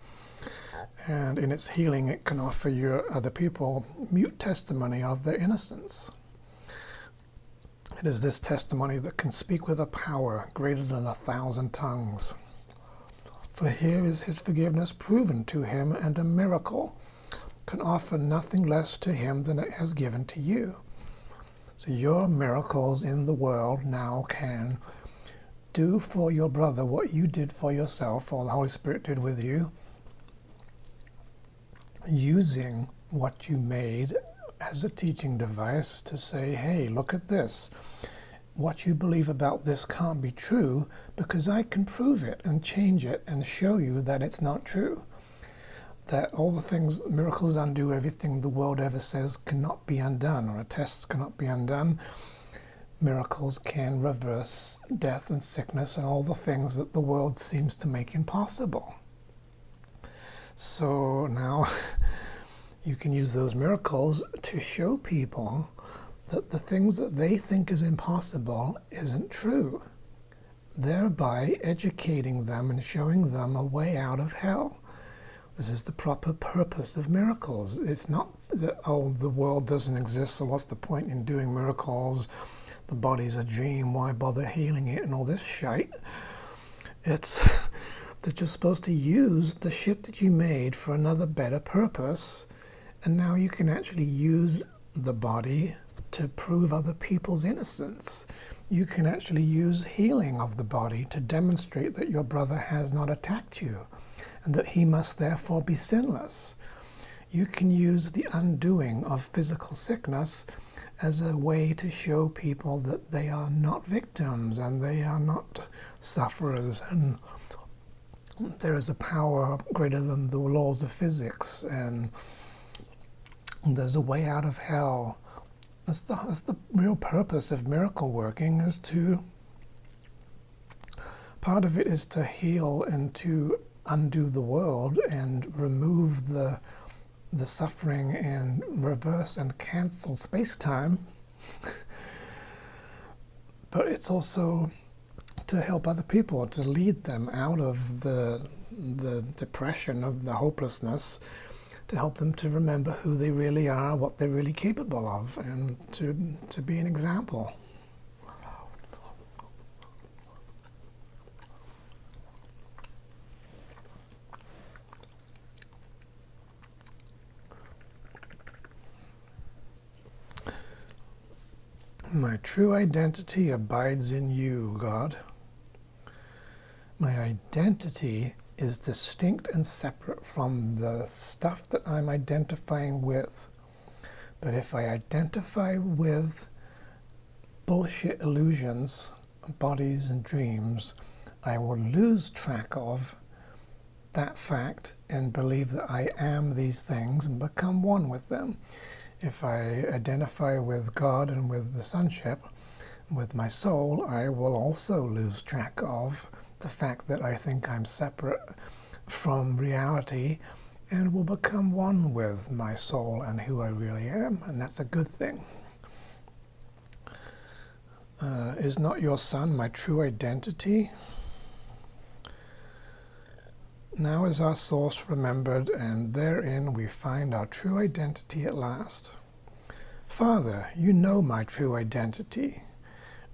and in its healing it can offer your other people mute testimony of their innocence. It is this testimony that can speak with a power greater than 1,000 tongues. For here is his forgiveness proven to him, and a miracle can offer nothing less to him than it has given to you. So your miracles in the world now can do for your brother what you did for yourself, or the Holy Spirit did with you, using what you made as a teaching device to say, hey, look at this. What you believe about this can't be true, because I can prove it and change it and show you that it's not true. That all the things, miracles undo everything the world ever says cannot be undone, or tests cannot be undone. Miracles can reverse death and sickness and all the things that the world seems to make impossible. So now you can use those miracles to show people that the things that they think is impossible isn't true, thereby educating them and showing them a way out of hell. This is the proper purpose of miracles. It's not that, oh, the world doesn't exist, so what's the point in doing miracles? The body's a dream, why bother healing it and all this shite? It's that you're supposed to use the shit that you made for another better purpose, and now you can actually use the body to prove other people's innocence. You can actually use healing of the body to demonstrate that your brother has not attacked you, and that he must therefore be sinless. You can use the undoing of physical sickness as a way to show people that they are not victims and they are not sufferers, and there is a power greater than the laws of physics, and there's a way out of hell. That's the real purpose of miracle working, is to, part of it is to heal and to undo the world and remove the suffering and reverse and cancel space-time. But it's also to help other people, to lead them out of the depression, of the hopelessness, to help them to remember who they really are, what they're really capable of, and to be an example. My true identity abides in you, God. My identity is distinct and separate from the stuff that I'm identifying with. But if I identify with bullshit illusions, bodies and dreams, I will lose track of that fact and believe that I am these things and become one with them. If I identify with God and with the sonship, with my soul, I will also lose track of the fact that I think I'm separate from reality, and will become one with my soul and who I really am, and that's a good thing. Is not your Son my true identity? Now is our source remembered, and therein we find our true identity at last. Father, you know my true identity.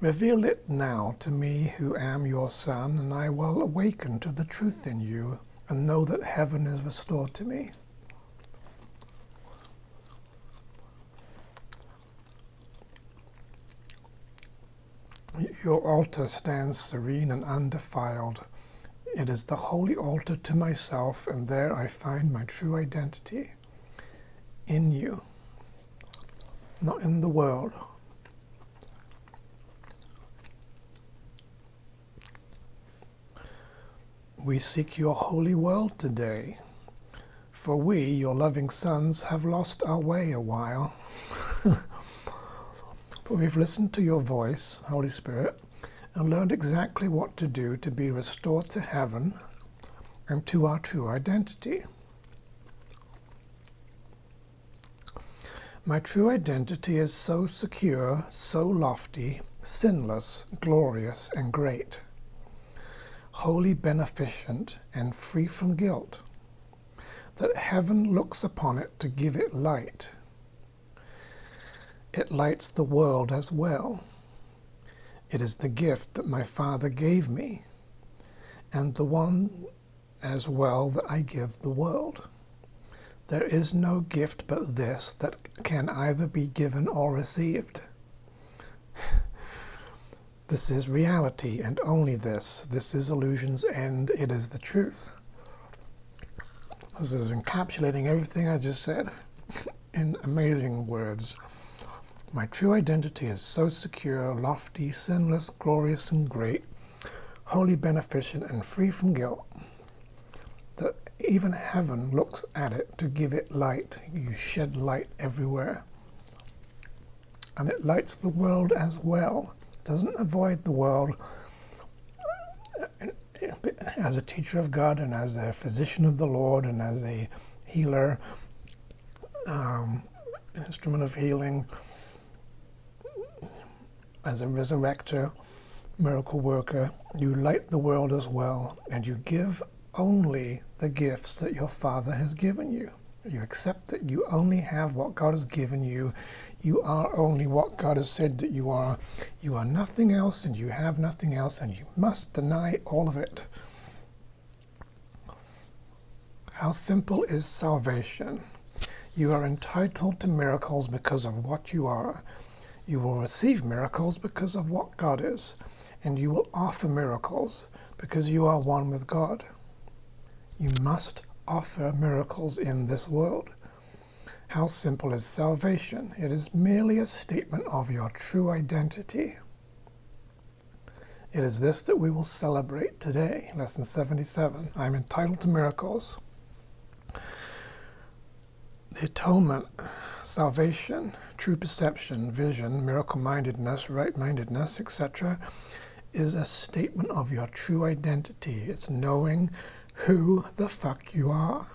Reveal it now to me who am your Son, and I will awaken to the truth in you and know that heaven is restored to me. Your altar stands serene and undefiled. It is the holy altar to myself, and there I find my true identity. In you, not in the world. We seek your holy world today, for we, your loving sons, have lost our way a while. We've listened to your voice, Holy Spirit, and learned exactly what to do to be restored to heaven and to our true identity. My true identity is so secure, so lofty, sinless, glorious, and great, wholly beneficent and free from guilt, that heaven looks upon it to give it light. It lights the world as well. It is the gift that my Father gave me, and the one as well that I give the world. There is no gift but this that can either be given or received. This is reality, and only this. This is illusion's end. It is the truth. This is encapsulating everything I just said in amazing words. My true identity is so secure, lofty, sinless, glorious, and great, wholly beneficent and free from guilt, that even heaven looks at it to give it light. You shed light everywhere. And it lights the world as well. It doesn't avoid the world. As a teacher of God and as a physician of the Lord and as a healer, an instrument of healing, as a resurrector, miracle worker, you light the world as well, and you give only the gifts that your Father has given you. You accept that you only have what God has given you. You are only what God has said that you are. You are nothing else, and you have nothing else, and you must deny all of it. How simple is salvation? You are entitled to miracles because of what you are. You will receive miracles because of what God is, and you will offer miracles because you are one with God. You must offer miracles in this world. How simple is salvation? It is merely a statement of your true identity. It is this that we will celebrate today. Lesson 77. I am entitled to miracles. The atonement, salvation, true perception, vision, miracle-mindedness, right-mindedness, etc., is a statement of your true identity. It's knowing who the fuck you are.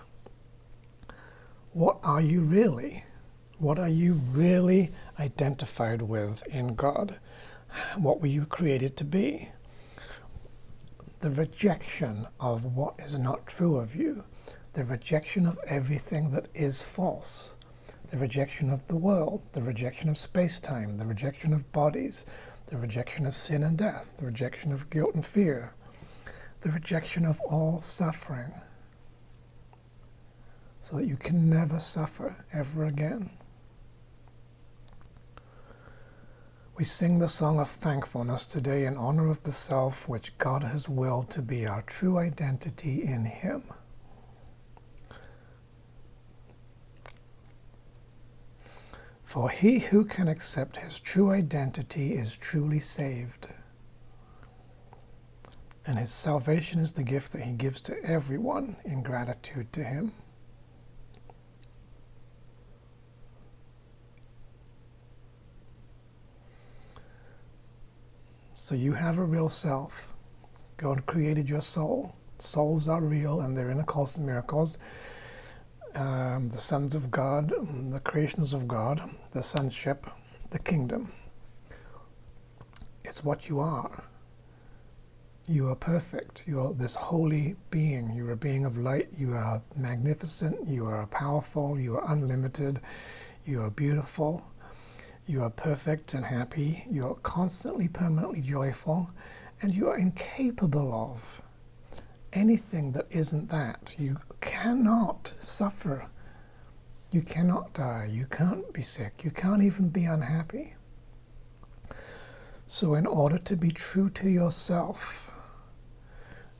What are you really? What are you really identified with in God? What were you created to be? The rejection of what is not true of you. The rejection of everything that is false. The rejection of the world. The rejection of space-time. The rejection of bodies. The rejection of sin and death. The rejection of guilt and fear. The rejection of all suffering, so that you can never suffer ever again. We sing the song of thankfulness today in honor of the self which God has willed to be our true identity in Him. For he who can accept his true identity is truly saved. And his salvation is the gift that he gives to everyone in gratitude to him. So you have a real self. God created your soul. Souls are real and they're in A Course in Miracles. The sons of God, the creations of God, the sonship, the kingdom. It's what you are. You are perfect. You are this holy being. You are a being of light. You are magnificent. You are powerful. You are unlimited. You are beautiful. You are perfect and happy. You are constantly, permanently joyful. And you are incapable of anything that isn't that. You cannot suffer. You cannot die. You can't be sick. You can't even be unhappy. So in order to be true to yourself,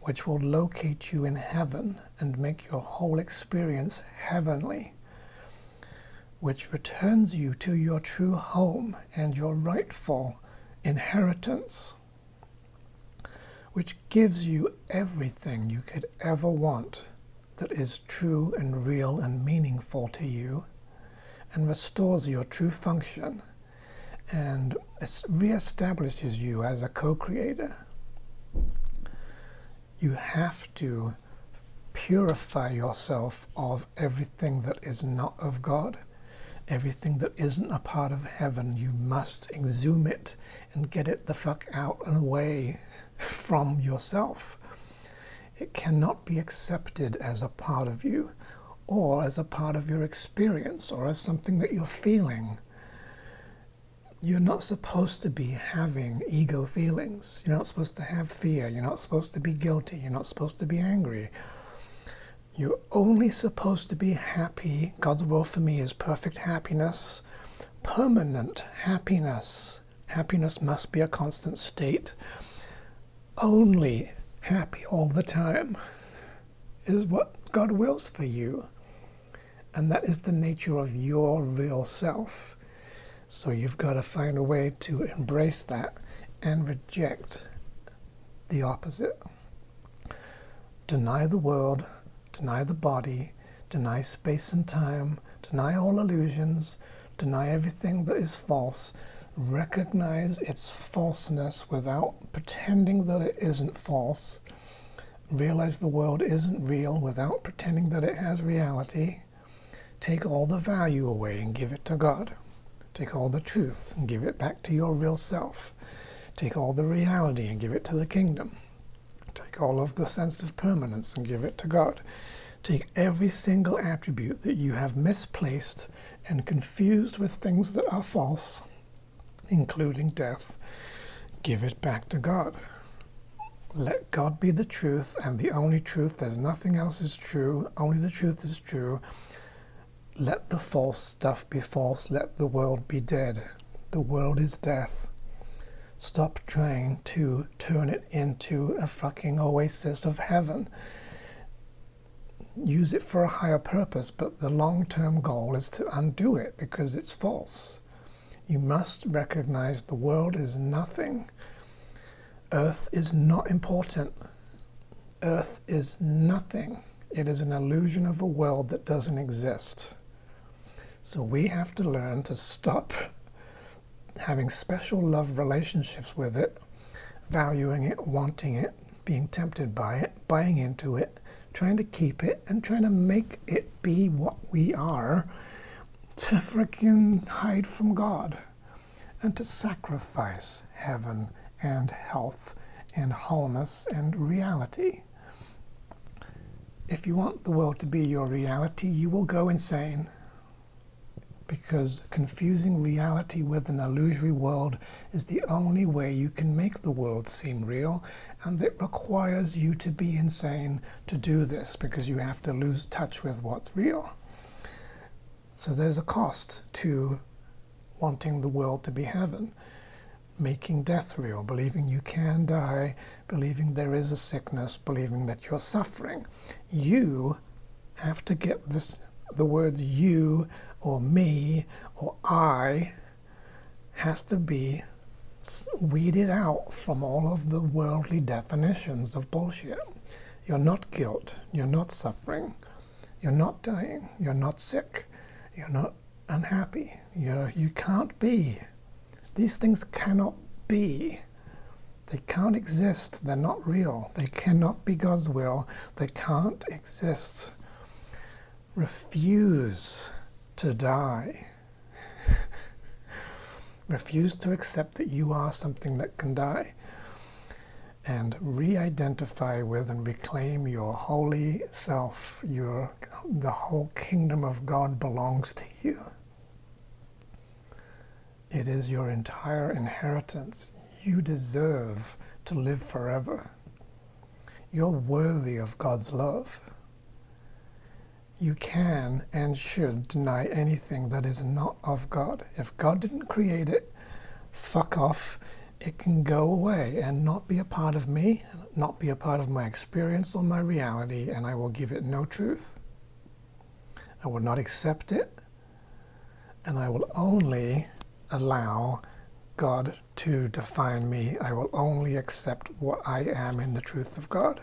which will locate you in heaven and make your whole experience heavenly, which returns you to your true home and your rightful inheritance, which gives you everything you could ever want that is true and real and meaningful to you, and restores your true function, and it reestablishes you as a co-creator. You have to purify yourself of everything that is not of God. Everything that isn't a part of heaven, you must exhume it and get it the fuck out and away from yourself. It cannot be accepted as a part of you, or as a part of your experience, or as something that you're feeling. You're not supposed to be having ego feelings. You're not supposed to have fear. You're not supposed to be guilty. You're not supposed to be angry. You're only supposed to be happy. God's will for me is perfect happiness, permanent happiness. Happiness must be a constant state. Only happy all the time is what God wills for you. And that is the nature of your real self. So you've got to find a way to embrace that and reject the opposite. Deny the world, deny the body, deny space and time, deny all illusions, deny everything that is false. Recognize its falseness without pretending that it isn't false. Realize the world isn't real without pretending that it has reality. Take all the value away and give it to God. Take all the truth and give it back to your real self. Take all the reality and give it to the kingdom. Take all of the sense of permanence and give it to God. Take every single attribute that you have misplaced and confused with things that are false, including death. Give it back to God. Let God be the truth and the only truth. There's nothing else is true. Only the truth is true. Let the false stuff be false. Let the world be dead. The world is death. Stop trying to turn it into a fucking oasis of heaven. Use it for a higher purpose, but the long-term goal is to undo it because it's false. You must recognize the world is nothing. Earth is not important. Earth is nothing. It is an illusion of a world that doesn't exist. So we have to learn to stop having special love relationships with it, valuing it, wanting it, being tempted by it, buying into it, trying to keep it, and trying to make it be what we are, to freaking hide from God, and to sacrifice heaven and health and wholeness and reality. If you want the world to be your reality, you will go insane. Because confusing reality with an illusory world is the only way you can make the world seem real, and it requires you to be insane to do this, because you have to lose touch with what's real. So there's a cost to wanting the world to be heaven, making death real, believing you can die, believing there is a sickness, believing that you're suffering. You have to get this, the words you or me or I has to be weeded out from all of the worldly definitions of bullshit. You're not guilt, you're not suffering, you're not dying, you're not sick, you're not unhappy, you can't be. These things cannot be. They can't exist. They're not real. They cannot be God's will. They can't exist. Refuse to die. Refuse to accept that you are something that can die. And re-identify with and reclaim your holy self. The whole kingdom of God belongs to you. It is your entire inheritance. You deserve to live forever. You're worthy of God's love. You can and should deny anything that is not of God. If God didn't create it, fuck off. It can go away and not be a part of me, not be a part of my experience or my reality, and I will give it no truth. I will not accept it, and I will only allow God to define me. I will only accept what I am in the truth of God.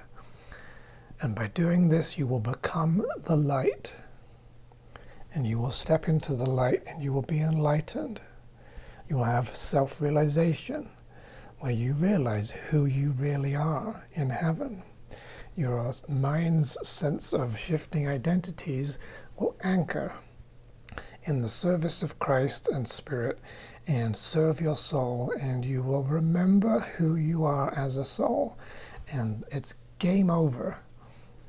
And by doing this, you will become the light. And you will step into the light and you will be enlightened. You'll have self-realization, where you realize who you really are in heaven. Your mind's sense of shifting identities will anchor in the service of Christ and Spirit and serve your soul, and you will remember who you are as a soul. And it's game over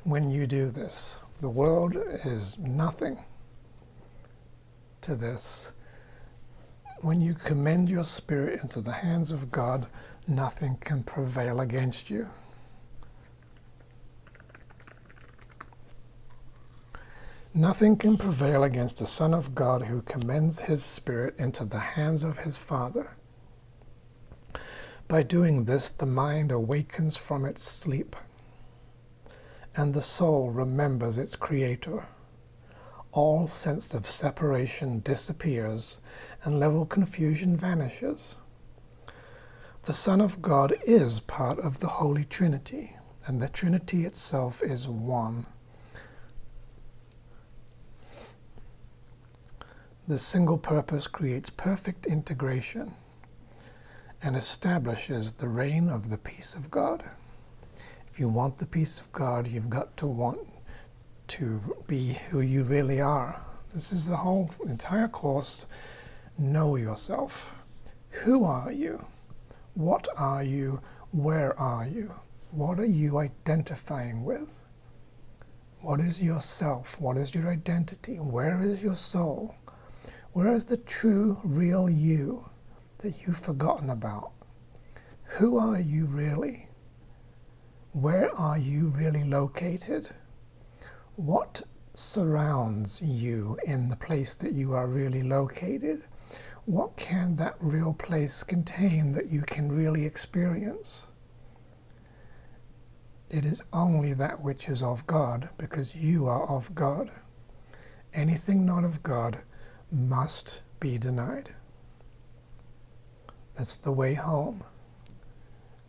when you do this. The world is nothing to this. When you commend your spirit into the hands of God, nothing can prevail against you. Nothing can prevail against the Son of God who commends his spirit into the hands of his Father. By doing this, the mind awakens from its sleep, and the soul remembers its Creator. All sense of separation disappears, and level confusion vanishes. The Son of God is part of the Holy Trinity, and the Trinity itself is one. This single purpose creates perfect integration and establishes the reign of the peace of God. If you want the peace of God, you've got to want to be who you really are. This is the whole entire course. Know yourself. Who are you? What are you? Where are you? What are you identifying with? What is yourself? What is your identity? Where is your soul? Where is the true, real you that you've forgotten about? Who are you really? Where are you really located? What surrounds you in the place that you are really located? What can that real place contain that you can really experience? It is only that which is of God, because you are of God. Anything not of God must be denied. That's the way home.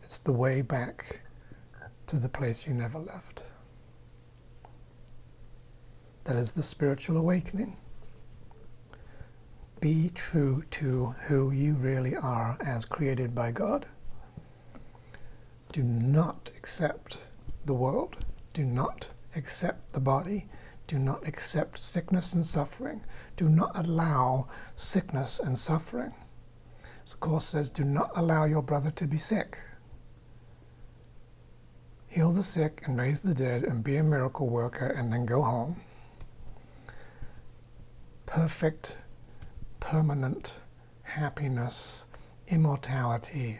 It's the way back to the place you never left. That is the spiritual awakening. Be true to who you really are as created by God. Do not accept the world. Do not accept the body. Do not accept sickness and suffering. Do not allow sickness and suffering. This course says, do not allow your brother to be sick. Heal the sick and raise the dead and be a miracle worker and then go home. Perfect, permanent happiness, immortality,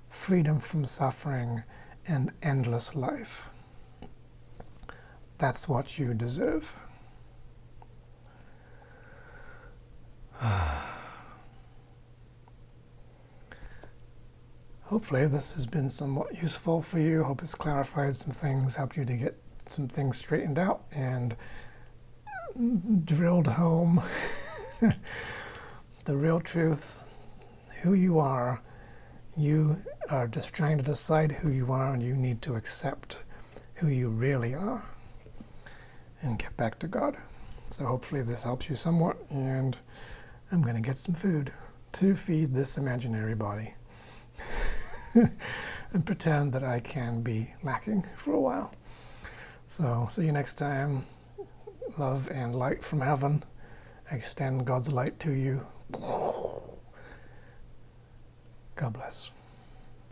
freedom from suffering, and endless life. That's what you deserve. Hopefully this has been somewhat useful for you. Hope it's clarified some things, helped you to get some things straightened out and drilled home the real truth, who you are. You are just trying to decide who you are, and you need to accept who you really are and get back to God. So hopefully this helps you somewhat, and I'm going to get some food to feed this imaginary body and pretend that I can be lacking for a while. So see you next time. Love and light from heaven. I extend God's light to you. God bless.